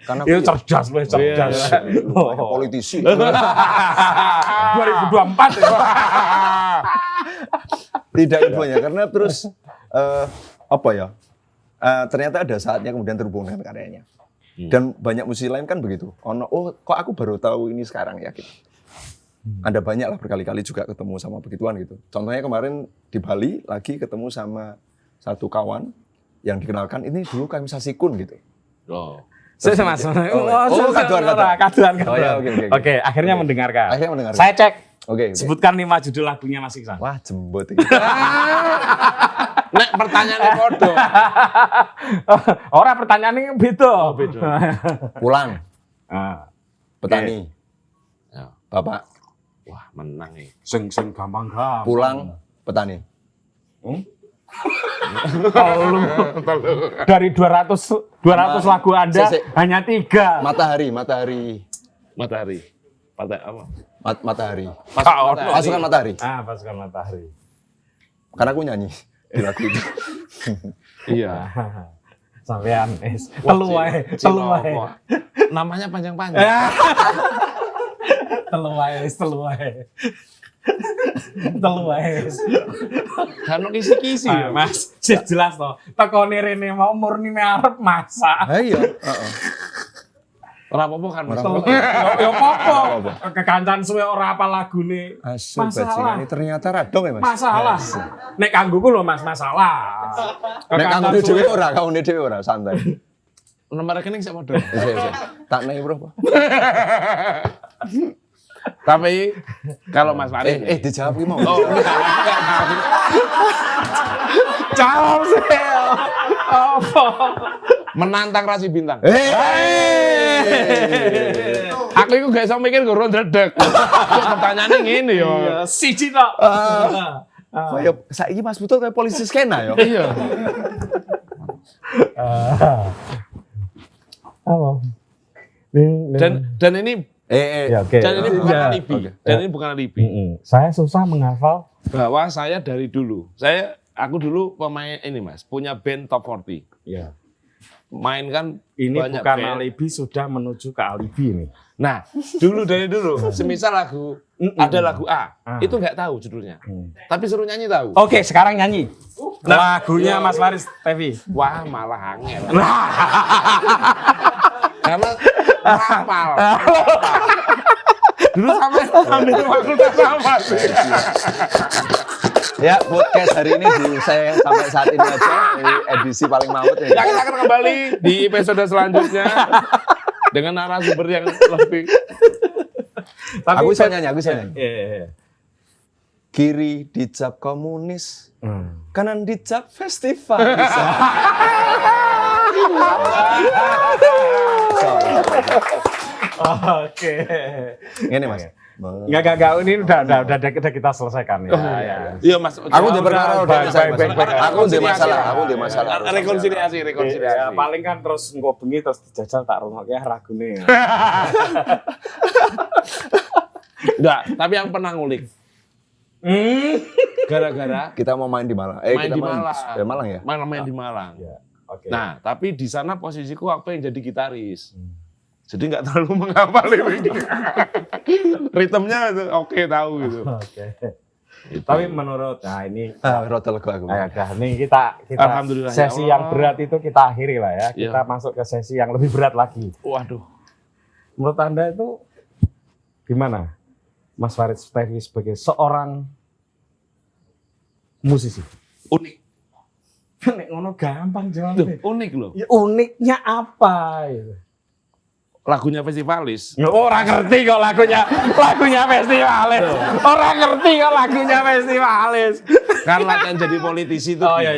Karena Itu aku- cerdas loh, cerdas. Oh. Politisi. 2024. Tidak keduanya karena terus apa ya? Ternyata ada saatnya kemudian terhubung dengan karyanya. Dan banyak musisi lain kan begitu. Oh, kok aku baru tahu ini sekarang ya gitu. Ada banyak lah berkali-kali juga ketemu sama begituan gitu. Contohnya kemarin di Bali lagi ketemu sama satu kawan yang dikenalkan ini dulu kami Sasikun gitu. Oh. Saya Mas. kaduan. Kaduan. Oh, ya, oke. Oke, akhirnya mendengarkan. Akhirnya mendengarkan. Saya cek. Oke. Sebutkan 5 judul lagunya Mas Iksan. Wah, jembut iki. Nek pertanyaannya podo. Ora pertanyaannya beda. Beda. Pulang. Ah, Petani. Ya. Bapak. Wah, menang nih. sing gampang. Pulang. Petani. Dari 200 lagu Anda Sik. hanya 3. Matahari. Matahari. Apa? Matahari. Pasukan Matahari. Pasukan Matahari. Karena aku nyanyi di lagu itu. Iya. Sampean telu wae. Namanya panjang-panjang. Telu wae. Kan kisi-kisi ya. Mas, jelas toh. Tekone rene mau murni arep masak. Iya, heeh. Ora apa-apa kan. Ora Telu. apa-apa. Ya apa-apa. Kekancan suwe ora apa lagune. Asyik Masalah. bajingan ternyata radong ya, Mas. Masalah. Nek kanggoku lho Mas, masalah. Nek kanggo dhewe ora, kamu dhewe ora, santai. Nomor rekening sak podo. Bisa. Tak naik bro. Tapi kalau Mas Farid dijawab ki mau. oh, Jawab sih. Apa? menantang Rasi Bintang. Aku itu gak bisa mikir gue ndredeg. Pertanyaannya ngene yo. Siji tok. Kayak saiki Mas Putu kayak polisi skena yo. Iya. Apa? Dan ini Ya, oke. dan ini bukan alibi. Oke. Dan ini bukan alibi. Saya susah menghafal. Bahwa saya dari dulu, aku dulu pemain ini Mas, punya band top 40. Ya. Main kan Ini banyak bukan band. alibi, sudah menuju ke alibi ini. Nah, dari dulu, semisal ada lagu A, itu nggak tahu judulnya. Tapi suruh nyanyi tahu. Oke, sekarang nyanyi. Lagunya Mas Faris Tevi. Wah, malah angel. Karena hafal. Dulu sama ambil fakultas sama sih. Ya, podcast hari ini saya sampai saat ini aja edisi paling maut ya. Kita akan kembali di episode selanjutnya dengan narasumber yang lebih. Aku bisa nyanyi. Iya. Kiri dicap komunis, kanan dicap festival. Oke. Ini Mas. Enggak, ini udah kita selesaikan ya. Iya Mas. Aku udah perkara udah selesai, Mas. baik. Aku udah masalah. Rekonsiliasi. Ya, paling kan terus engko bengi terus dijajal tak rungokke ragune. Enggak, tapi yang pernah ngulik. Gara-gara Kita mau main di Malang. main Kita di Malang. Malang ya? Main di Malang. Oke. Nah, tapi di sana posisiku aku yang jadi gitaris. Jadi nggak terlalu menghafal liriknya. Ritmenya itu oke tahu gitu. Oke. Tapi menurut ini Rotel aku. nih kita Alhamdulillah, ya sesi Allah. yang berat itu kita akhiri lah ya. Kita Iya. masuk ke sesi yang lebih berat lagi. Waduh. Menurut Anda itu gimana? Mas Farid Tevi sebagai seorang musisi. Unik. Nek ngono gampang jawabnya. Unik loh. Ya, uniknya apa? Gitu. Lagunya festivalis. Ya, orang ngerti kok lagunya festivalis. Orang ngerti kok lagunya festivalis. Kan latihan jadi politisi itu. Oh iya.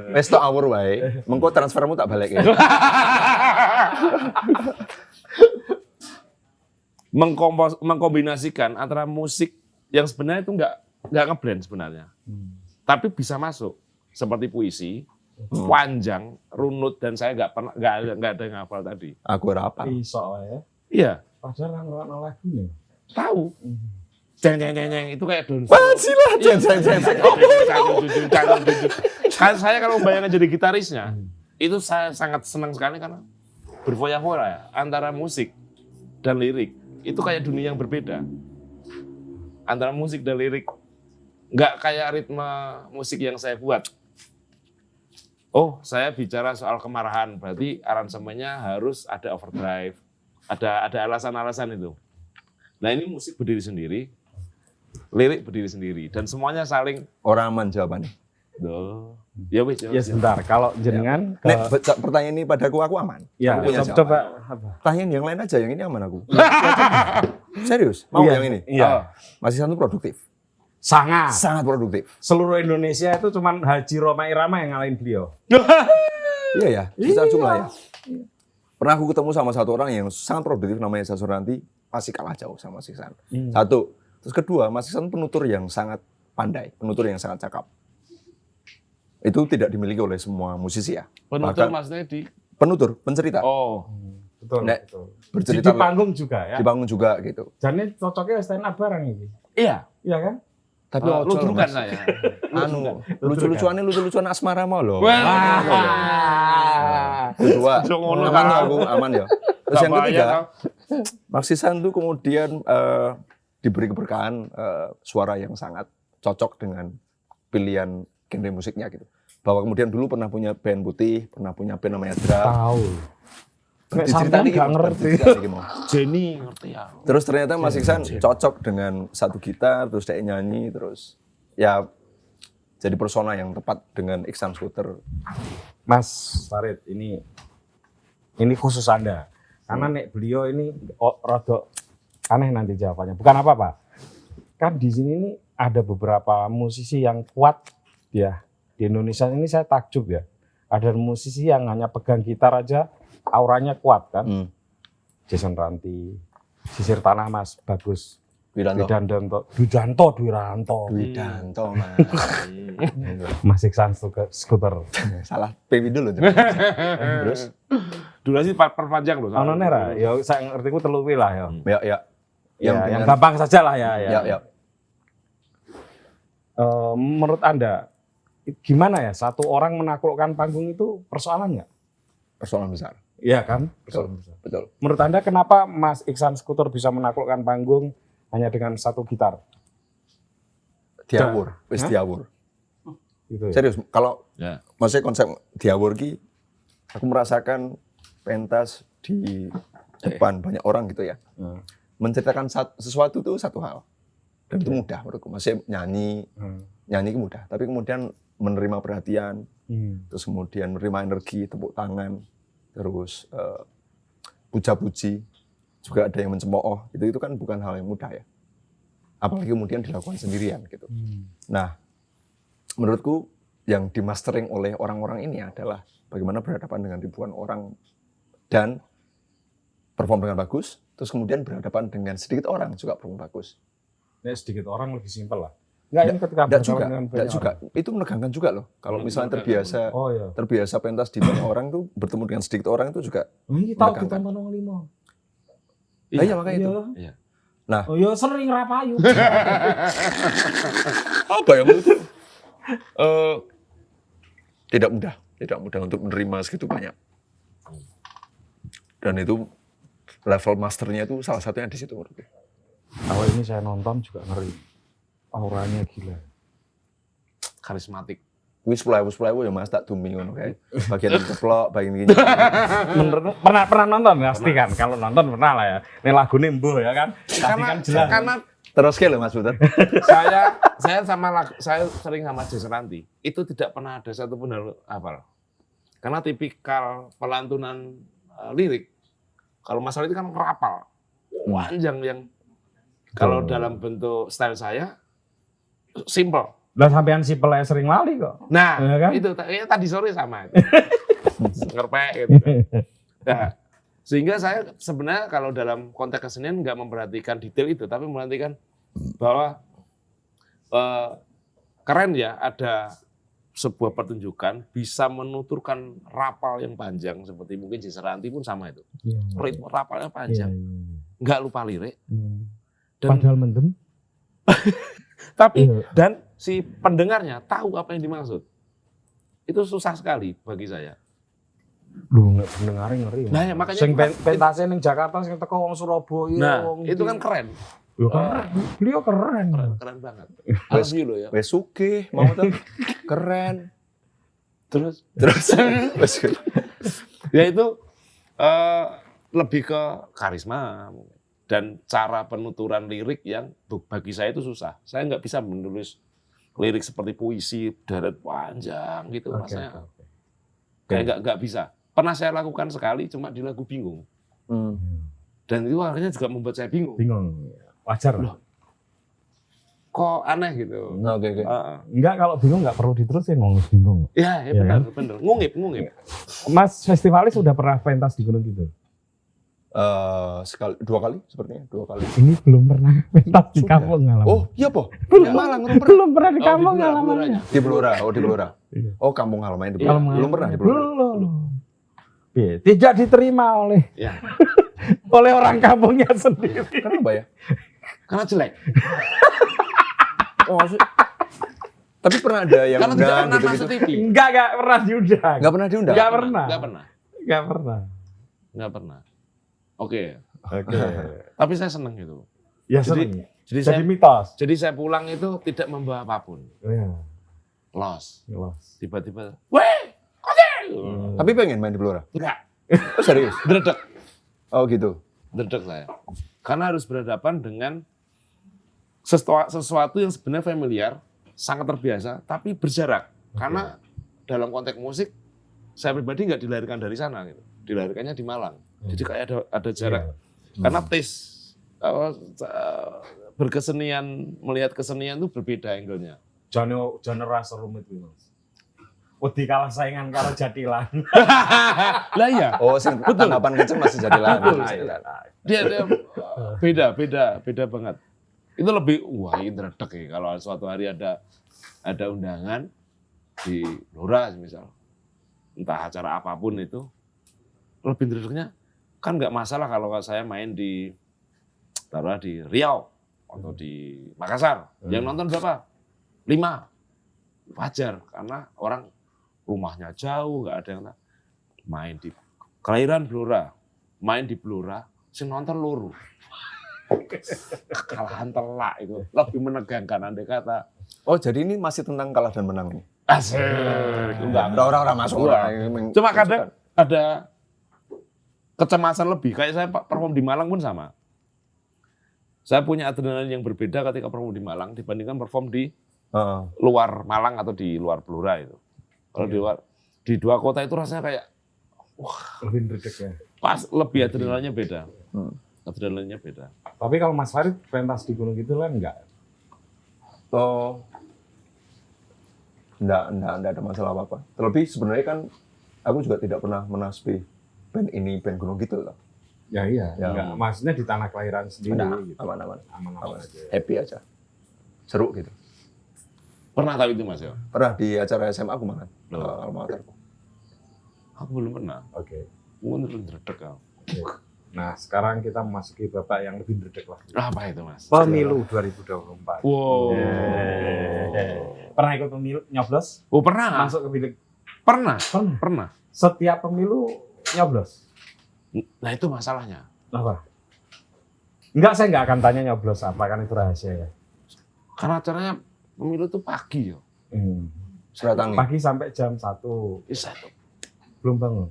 Wes tok awur wae. Mengko transfermu tak balik ya. Mengkombinasikan antara musik yang sebenarnya itu nggak ngeblend sebenarnya. Tapi bisa masuk seperti puisi, panjang, runut dan saya nggak ada yang hafal tadi. Aku ora apa. Iso ya. Iya, Padahal nggak lagu nih. tahu. Jeng itu kayak don. Pancilah jeng. Kan saya kalau membayangkan jadi gitarisnya, itu saya sangat senang sekali karena berfoya-foya ya, antara musik dan lirik. Itu kayak dunia yang berbeda. Antara musik dan lirik. Nggak kayak ritme musik yang saya buat. Oh, saya bicara soal kemarahan, berarti aransemennya harus ada overdrive. Ada alasan-alasan itu. Nah, ini musik berdiri sendiri, lirik berdiri sendiri dan semuanya saling Ora aman jawabannya. doh. Ya wis. Ya sebentar, kalau jenengan Nek pertanyaan ini padaku aku aman. ya Aku punya coba jawaban. apa? Pertanyaan yang lain aja, yang ini aman aku. Serius? Mau Iya, yang ini? Iya. Mas Iksan itu produktif. Sangat. Sangat produktif. Seluruh Indonesia itu cuman Haji Roma Irama yang ngalahin beliau. Iya ya, secara jumlah ya. Pernah aku ketemu sama satu orang yang sangat produktif namanya Iksan Suryanti, pasti kalah jauh sama Mas Iksan. Satu. Terus kedua, Mas Iksan penutur yang sangat pandai, penutur yang sangat cakap. Itu tidak dimiliki oleh semua musisi ya. Penutur maksudnya di penutur, pencerita. Oh. Betul. Nek, betul. bercerita Di panggung juga ya. di panggung juga gitu. Jadi cocoknya stand up bareng ini. Iya. Iya kan? Tapi Lucu kan Mas. saya. Lucu-lucuan asmara mau loh. Wah. Kedua, Jangan aman ya aku, aman ya. Terus yang Gak ketiga, bahaya, Mas Iksan tuh kemudian diberi keberkahan suara yang sangat cocok dengan pilihan genre musiknya gitu. Bahwa kemudian dulu pernah punya band putih, pernah punya band namanya Dra. Tahu. Nek Diceritain sampean iki, gak ngerti. diceritain iki, mau. Jenny ngerti ya. Terus ternyata Mas Iksan cocok dengan satu gitar, terus dia nyanyi, terus ya jadi persona yang tepat dengan Iksan Scooter. Mas Farid, ini khusus Anda. Karena nek beliau ini rada aneh nanti jawabannya. Bukan apa-apa. Kan di sini ini ada beberapa musisi yang kuat ya. Di Indonesia ini saya takjub ya. Ada musisi yang hanya pegang gitar aja auranya kuat kan. Jason Ranti, Sisir Tanah Mas Bagus, Widanto, Dwiranto, Mas. Mas Iksan Scooter. Salah PW dulu. Terus Durasi perpanjang loh. Ono nera, ya saya ngerti ku telu kuwi lah ya. ya. Yang gampang saja lah ya. Ya. Menurut Anda gimana ya satu orang menaklukkan panggung itu persoalan nggak? Persoalan besar. Iya kan? Persoalan besar. Betul. Menurut Anda kenapa Mas Iksan Scooter bisa menaklukkan panggung hanya dengan satu gitar? Diawur, wis diawur. Gitu ya? Serius, kalau Ya. maksudnya konsep diawur ki, aku merasakan pentas di depan banyak orang gitu ya. Menceritakan sesuatu itu satu hal. Dan itu mudah menurutku. Maksudnya nyanyi itu mudah. Tapi kemudian menerima perhatian, terus kemudian menerima energi, tepuk tangan, terus puja-puji, juga ada yang mencemooh. Itu kan bukan hal yang mudah ya. Apalagi kemudian dilakukan sendirian gitu. Nah, menurutku yang dimastering oleh orang-orang ini adalah bagaimana berhadapan dengan ribuan orang dan perform dengan bagus, terus kemudian berhadapan dengan sedikit orang juga perform bagus. Ya, sedikit orang lebih simpel lah. Enggak, ini ketika Enggak berhadapan dengan banyak juga. orang. Itu menegangkan juga loh. Kalau misalnya terbiasa pentas di banyak orang tuh bertemu dengan sedikit orang itu juga Ini tahu menegangkan. kita menang 5. Iya makanya itu. Iya. Nah, Oh ya sering rapayu. apa yang itu? Tidak mudah untuk menerima segitu banyak. Dan itu level masternya itu salah satunya di situ menurutku. Kalau ini saya nonton juga ngeri. Auranya gila. Karismatik. Wis pelayu ya Mas tak dumi ngono kae. Bagian keplok, bagian gini. Pernah nonton pasti kan? Kalau nonton pernah lah ya. Ini lagune mbuh ya kan? Tadi kan jelas. Karena Terus ke lho Mas Puter. saya sering sama Jason Ranti. Itu tidak pernah ada satupun hafal. Karena tipikal pelantunan lirik. Kalau masalah itu kan rapal. Panjang yang kalau dalam bentuk style saya simple. Lah sampean simpel aja sering lali kok. Nah, Ya kan? itu tadi sore sama. Ngerpek gitu. Nah, sehingga saya sebenarnya kalau dalam konteks kesenian nggak memperhatikan detail itu, tapi memperhatikan bahwa keren ya ada sebuah pertunjukan bisa menuturkan rapal yang panjang seperti mungkin Jason Ranti pun sama itu. Ritme rapalnya panjang, nggak lupa lirik. Dan, Padahal mendem. tapi dan si pendengarnya tahu apa yang dimaksud. Itu susah sekali bagi saya. Lu nggak pendengar ngeri. Nah, ya, makanya sing itu kan- pentasnya ning Jakarta sing teko wong Surabaya, Nah, wong itu kan keren. Yo keren. Beliau keren. Keren banget. Harus lo ya. Wes sugih, mau tuh keren. Terus Wes ya itu lebih ke karisma dan cara penuturan lirik yang bagi saya itu susah. Saya nggak bisa menulis lirik seperti puisi, deret panjang gitu rasanya. Kayak nggak bisa. Pernah saya lakukan sekali, cuma di lagu Bingung. Dan itu akhirnya juga membuat saya bingung. Wajar loh. Kok aneh gitu. Oke. Enggak, kalau bingung nggak perlu diterusin, bingung. Ya benar, benar. Ngungip. Mas Festivalis sudah pernah pentas di Gunung Kidul? Dua kali sepertinya, 2 kali. Ini belum pernah pentas di kampung ngalaman. Oh iya po, Malang belum pernah di kampung ngalamannya. Di Blora. Oh kampung halamannya di Blora. Belum pernah di Blora. Tidak diterima oleh oleh orang kampungnya sendiri. Kenapa ya? Karena jelek. Oh maksud. Tapi pernah ada yang karena tidak pernah gitu. masuk TV. Enggak pernah diundang. Enggak pernah diundang. Enggak pernah. Oke. Oke. Tapi saya senang gitu. Ya senang. Jadi saya mitos. Jadi saya pulang itu tidak membawa apapun. Iya. Los. Tiba-tiba, Tapi pengen main di Blora? Enggak. Oh, serius? Dredeg. Oh gitu. Dredeg saya. Karena harus berhadapan dengan sesuatu yang sebenarnya familiar, sangat terbiasa, tapi berjarak. Karena dalam konteks musik, saya pribadi nggak dilahirkan dari sana gitu. Dilahirkannya di Malang. Jadi kayak ada jarak. Karena taste berkesenian, melihat kesenian itu berbeda angle-nya. Jangan rasa rumit gitu. Wedi kalah saingan karo Jatilan. Lah iya. Oh, tanggapan kecil masih Jatilan. Dia beda banget. Itu lebih wah ini Dredeg ya. Kalau suatu hari ada undangan di Blora misal, entah acara apapun itu, lebih Dredegnya kan nggak masalah kalau saya main di Riau atau di Makassar. Yang nonton berapa? 5. Wajar karena orang rumahnya jauh, nggak ada yang main di kelahiran Blora, main di Blora, si nonton loro. Kekalahan telak itu lebih menegangkan andai kata. Oh jadi ini masih tentang kalah dan menang ini? Asik. Enggak, orang-orang masuk. Cuma kadang ada kecemasan lebih. Kayak saya perform di Malang pun sama. Saya punya adrenalin yang berbeda ketika perform di Malang dibandingkan perform di luar Malang atau di luar Blora itu. Kalau di dua kota itu rasanya kayak wah, lebih Dredeg ya. Pas lebih adrenalinnya beda. Adrenalinnya beda. Tapi kalau Mas Farid pentas di Gunung Kidul kan enggak? Oh. Enggak ada masalah apa-apa. Terlebih sebenarnya kan aku juga tidak pernah menasbih band ini band Gunung Kidul loh. Ya iya, enggak. Maksudnya di tanah kelahiran sendiri gitu. Aman-aman aja. Happy aja. Seru gitu. Pernah tahu itu Mas ya? Pernah di acara SMA aku makan. Alma Materku. Aku belum pernah. Oke. Mungkin Dredeg ya. Nah, sekarang kita memasuki babak yang lebih Dredeg lagi. Apa itu Mas? Pemilu 2024. Wow. Pernah ikut pemilu nyoblos? Oh pernah. Masuk ke bilik? Pernah. Setiap pemilu nyoblos? Nah itu masalahnya. Apa? Enggak, saya nggak akan tanya nyoblos apa, kan itu rahasia ya. Karena acaranya pemilu itu pagi ya. Pagi sampai jam 1. Bisa tuh. Belum bangun.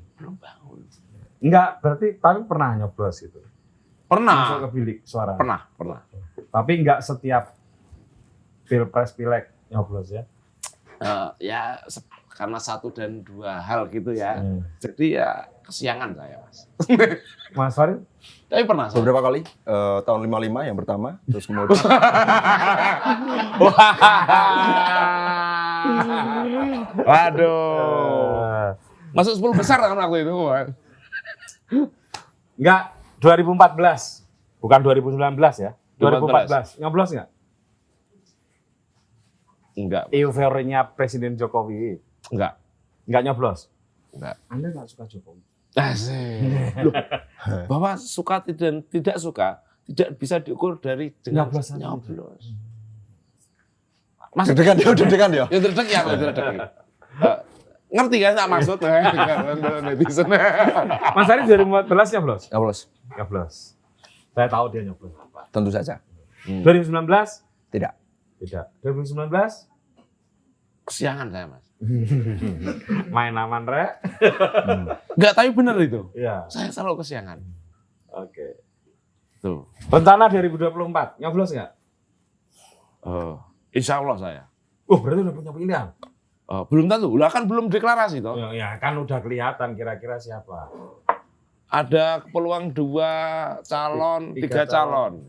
Enggak, berarti tapi pernah nyoblos gitu. Pernah. Masuk ke bilik suara. Pernah. Tapi enggak setiap pilpres pilek nyoblos ya. Ya karena 1 dan 2 hal gitu ya. Jadi ya kesiangan saya Mas. Mas Farid? Tapi pernah. Beberapa kali. Tahun 55 yang pertama. Terus kemudian. Waduh. Masuk 10 besar kan aku itu. Enggak, 2014. Bukan 2019 ya. 2014. Nyoblos enggak? Enggak. Euforinya Presiden Jokowi. Enggak nyoblos? Enggak. Anda enggak suka Jokowi? Asik. Loh, bahwa suka dan tidak suka tidak bisa diukur dari nyoblos. Mas Deg-degan dia. Ya Dredeg ya, Dredeg. Ngerti kan tak maksud netizen. Mas Ari 2014 nyoblos? Nyoblos. Saya tahu dia nyoblos. Tentu saja. 2019? Tidak. 2019? Kesiangan saya Mas. Main aman rek. Enggak, tapi benar itu. Iya. Saya selalu kesiangan. Oke. Tuh. Rencana 2024 nyoblos nggak? Insya Allah saya. Oh, berarti udah punya pilihan. Belum tentu, lah kan belum deklarasi toh. Ya, kan udah kelihatan kira-kira siapa. Ada peluang 2 calon, 3 calon.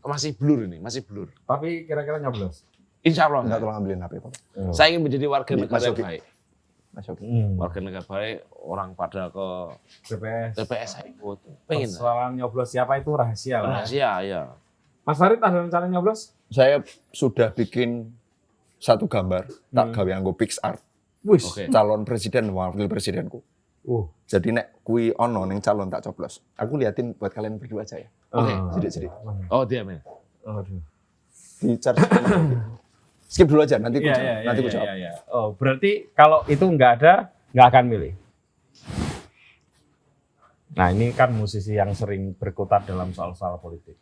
Masih blur ini, masih blur. Tapi kira-kira nyoblos. Insya Allah. Enggak tolong ambilin HP, Pak. Saya ingin menjadi warga negara yang Yogi. baik. Mas Yogi. Warga negara baik, orang pada ke TPS saya ikut. Pengen. Persoalan nyoblos siapa itu rahasia lah. Rahasia, ya. Mas Farid ada rencana nyoblos? Saya sudah bikin satu gambar, tak gawe anggo PixArt. Wih. Oke. Calon presiden dan wakil presidenku. Jadi nek kui ono ning calon tak coblos. Aku liatin buat kalian berdua aja ya. Oke. Sidik-sidik. Oh, dia men. Aduh. Di charge. Skip dulu aja, nanti ku Iya, jawab. iya, Nanti ku iya, jawab. iya, iya. Oh, berarti kalau itu nggak ada, nggak akan milih. Nah, ini kan musisi yang sering berkutat dalam soal-soal politik.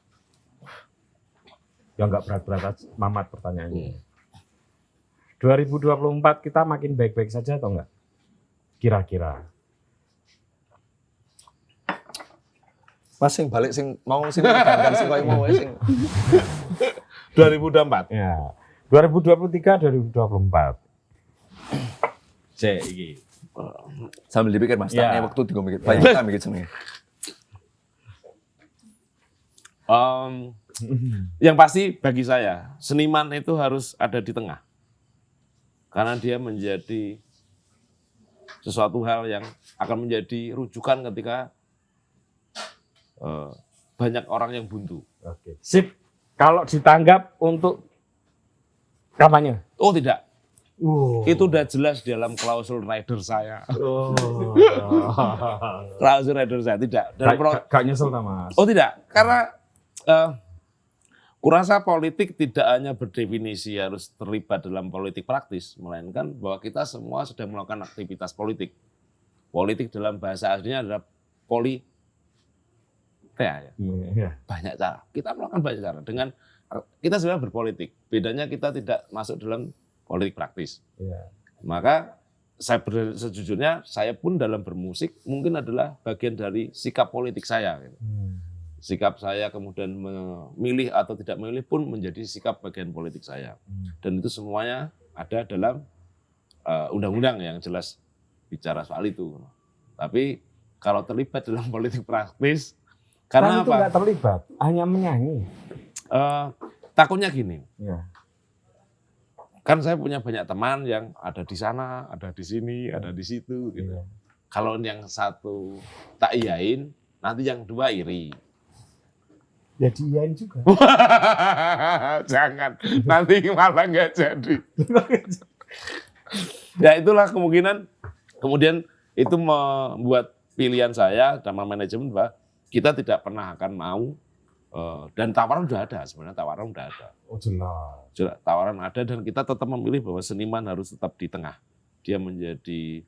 Ya nggak berat-berat aja, Mamat pertanyaannya. 2024 kita makin baik-baik saja atau enggak? Kira-kira. Mas sing balik sing mau sing banggan sing koyo mau sing. 2024. Ya. 2023 2024. Iki. Sambil dipikir Mas, Ya. tak waktu digo mikir. Banyak tak mikir jenenge. Yang pasti bagi saya, seniman itu harus ada di tengah. Karena dia menjadi sesuatu hal yang akan menjadi rujukan ketika banyak orang yang buntu. Oke. Sip. Kalau ditanggap untuk kampanye. Oh tidak, Wow. itu udah jelas dalam klausul rider saya. Oh. Klausul rider saya tidak. Dan Gak nyesel tak, Mas? oh tidak, karena kurasa politik tidak hanya berdefinisi harus terlibat dalam politik praktis, melainkan bahwa kita semua sedang melakukan aktivitas politik. Politik dalam bahasa aslinya adalah ya. Iya. Banyak cara. Kita melakukan banyak cara. Dengan kita sebenarnya berpolitik. Bedanya kita tidak masuk dalam politik praktis. Iya. Maka sejujurnya saya pun dalam bermusik mungkin adalah bagian dari sikap politik saya. Sikap saya kemudian memilih atau tidak memilih pun menjadi sikap bagian politik saya. Dan itu semuanya ada dalam undang-undang yang jelas bicara soal itu. Tapi kalau terlibat dalam politik praktis, karena itu apa? nggak terlibat, hanya menyanyi. Takutnya gini, Ya. kan saya punya banyak teman yang ada di sana, ada di sini, ada di situ. Gitu. Iya. Kalau yang satu tak iyain, nanti yang dua iri. Ya diiyain juga. Jangan, nanti malah nggak jadi. Ya itulah kemungkinan. Kemudian itu membuat pilihan saya sama manajemen bahwa kita tidak pernah akan mau, dan tawaran sudah ada, sebenarnya tawaran sudah ada. Oh jelas. Tawaran ada dan kita tetap memilih bahwa seniman harus tetap di tengah. Dia menjadi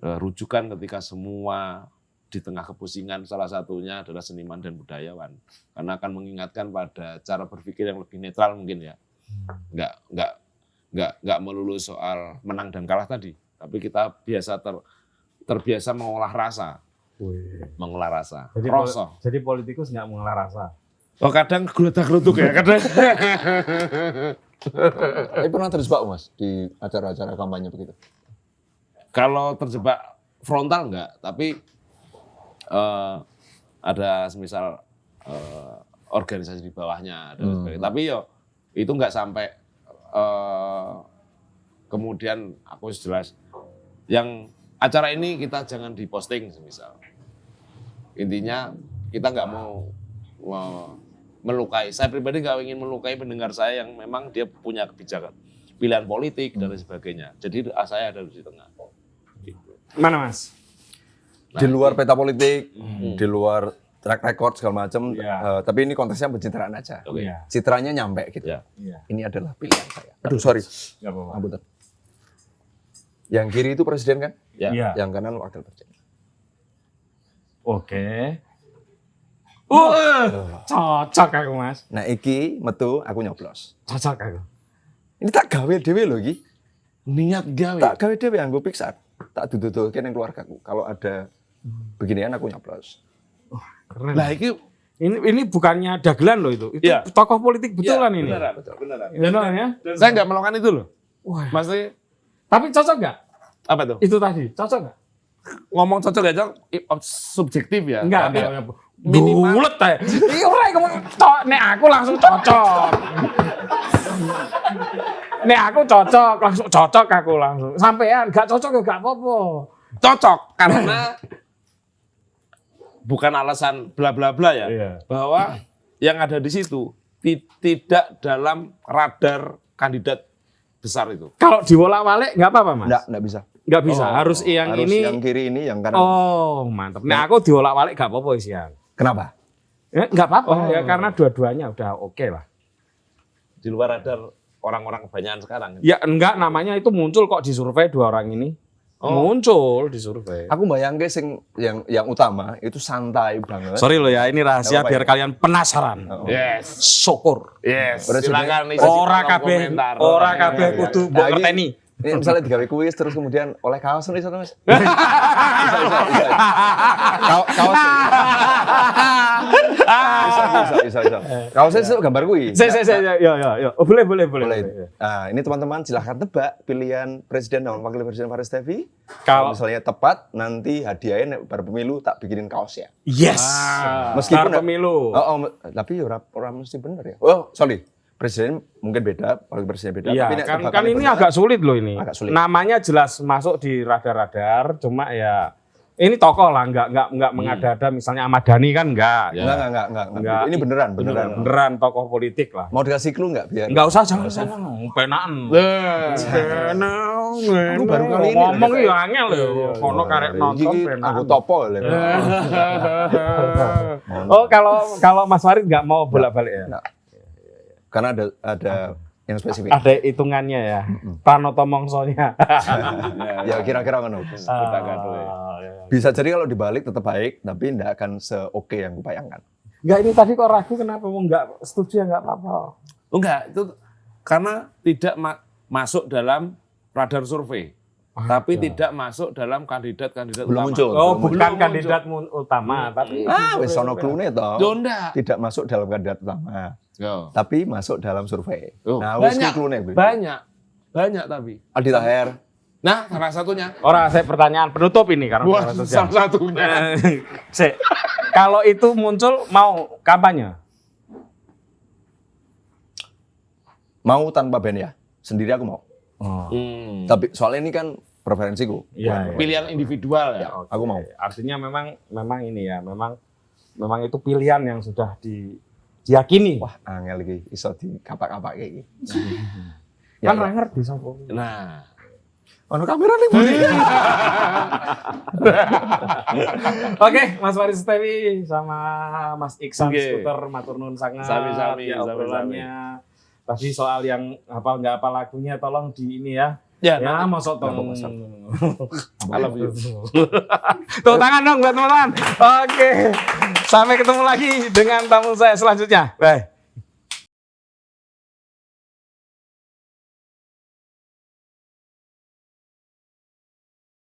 rujukan ketika semua di tengah kepusingan, salah satunya adalah seniman dan budayawan. Karena akan mengingatkan pada cara berpikir yang lebih netral mungkin ya. Nggak melulu soal menang dan kalah tadi, tapi kita terbiasa mengolah rasa. Mengolah rasa. Jadi politikus nggak mengolah rasa. Oh kadang gerutak-gerutuk ya kadang. Tapi pernah terjebak Mas di acara-acara kampanye begitu? Kalau terjebak frontal enggak, tapi ada semisal organisasi di bawahnya dan sebagainya. Tapi yo itu enggak sampai kemudian aku jelas yang acara ini kita jangan diposting semisal. Intinya kita nggak mau melukai. Saya pribadi nggak ingin melukai pendengar saya yang memang dia punya kebijakan, pilihan politik dan lain sebagainya. Jadi saya ada di tengah. Gitu. Mana Mas? Di luar peta politik, di luar track record segala macam. Iya. Tapi ini konteksnya pencitraan aja. Oke. Iya. Citranya nyampe gitu. Ya. Iya. Ini adalah pilihan saya. Aduh sorry. Nggak apa-apa. Ambutan. Yang kiri itu presiden kan? Ya. Iya. Yang kanan wakil presiden. Oke. Cocok aku Mas. Nah iki metu aku nyoblos. Cocok aku. Ini tak gawe dhewe lho iki. Niat gawe. Tak gawe dhewe anggo PixArt. Tak duduk-duduk ning keluargaku. Kalau ada beginian aku nyoblos. Keren. Lah iki Ini bukannya dagelan loh itu. Itu Iya. tokoh politik betulan ini. Beneran. Beneran ya? Dan saya nggak melakukan itu loh. Wah. Maksudnya Tapi cocok nggak? apa tuh? Itu tadi, cocok nggak? Ngomong cocok aja subjektif ya. Enggak. Minimal. Bulet ya. Iya ora ngomong nek aku langsung cocok. Nek aku cocok, langsung cocok aku langsung. Sampean gak cocok ya gak apa-apa. Cocok karena bukan alasan bla bla bla ya. Iya. Bahwa yang ada di situ tidak dalam radar kandidat besar itu. Kalau diwolak-walik nggak apa-apa, Mas? Nggak bisa. Nggak bisa. Harus yang Harus ini. yang kiri ini, yang kanan. Oh, mantap. Nah, aku diwolak-walik nggak apa-apa isian. Kenapa? Ya, nggak apa-apa ya karena dua-duanya udah oke lah. Di luar radar orang-orang kebanyakan sekarang. Ya enggak, namanya itu muncul kok di survei dua orang ini. Muncul di survei. Aku bayangke sing yang utama itu santai banget. Sorry loh ya, ini rahasia Nggak apa-apa biar ya. kalian penasaran. Yes. Syukur. Yes. Presiden- Silakan isi Ora kolom kabeh, komentar. ora kabeh Iya, kudu iya. mbok Nah, ini- ngerteni. Ini misalnya digawe kuis terus kemudian oleh kaos nih satu Mas. Bisa. Kaos. Bisa. Kaosnya itu gambar kuis. Ya. Oh, boleh. Boleh. Nah, ini teman-teman silahkan tebak pilihan presiden dan wakil presiden Faris Tevi. Kalau Kalau misalnya tepat, nanti hadiahnya bar pemilu tak bikinin kaos ya. yes. Meskipun Bar pemilu. Tapi orang mesti bener ya. Oh, sorry. Presiden mungkin beda, wakil presiden beda. Iya, tapi nek kan tebakannya ini bener, agak sulit loh ini. Agak sulit. Namanya jelas masuk di radar-radar, cuma ya ini tokoh lah, nggak mengada-ada. Misalnya Ahmad Dhani kan enggak. Ya. Enggak. Ini beneran. Beneran tokoh politik lah. Mau dikasih clue enggak biar? Enggak usah, jangan. Penaan. Aku baru kali ini ngomong loh, ya angel lho. Kono karek nonton Iki penaan. aku topo lho. Oh, kalau Mas Farid nggak mau bolak-balik ya? Nggak. Karena ada yang spesifik. Ada hitungannya ya. Pranoto mongsonya. Ya kira-kira ngono. Bisa jadi kalau dibalik tetap baik, tapi enggak akan se-oke yang kupayangkan. Enggak, ini tadi kok ragu kenapa mau enggak setuju ya enggak apa-apa. Enggak, itu karena tidak masuk dalam radar survei. Tapi tidak masuk dalam kandidat-kandidat Belum utama. muncul. Oh, Belum bukan muncul. kandidat Hmm. utama, tapi Wis ono clue-ne toh. Donda. Tidak masuk dalam kandidat utama, Yo. tapi masuk dalam survei. Oh, Nah, wis banyak, clue-ne. banyak tapi. Aldi Taher. Nah, salah satunya. orang saya pertanyaan penutup ini karena Wah, media sosial. salah satunya. Sik. Kalau itu muncul mau kampanye? Mau tanpa band ya? Sendiri aku mau. Hmm. Tapi soalnya ini kan preferensiku. Iya. Pilihan individual ya. Oke. Aku mau. Artinya memang ini ya, memang itu pilihan yang sudah diyakini. Wah, angel iki iso dikapak-kapak kayak iki. Kan Ya, ora ngerti sapa. Nah, ono kamera ning budi. Oke, Mas Faris Tevi sama Mas Iksan Oke. Skuter matur nuwun sangat Sami-sami, ya obrolannya. Tadi soal yang hafal nggak hafal lagunya tolong di ini ya. ya, Ya, masuk tong. I love you. Tepuk tangan dong buat teman-teman. Oke. Sampai ketemu lagi dengan tamu saya selanjutnya. Bye.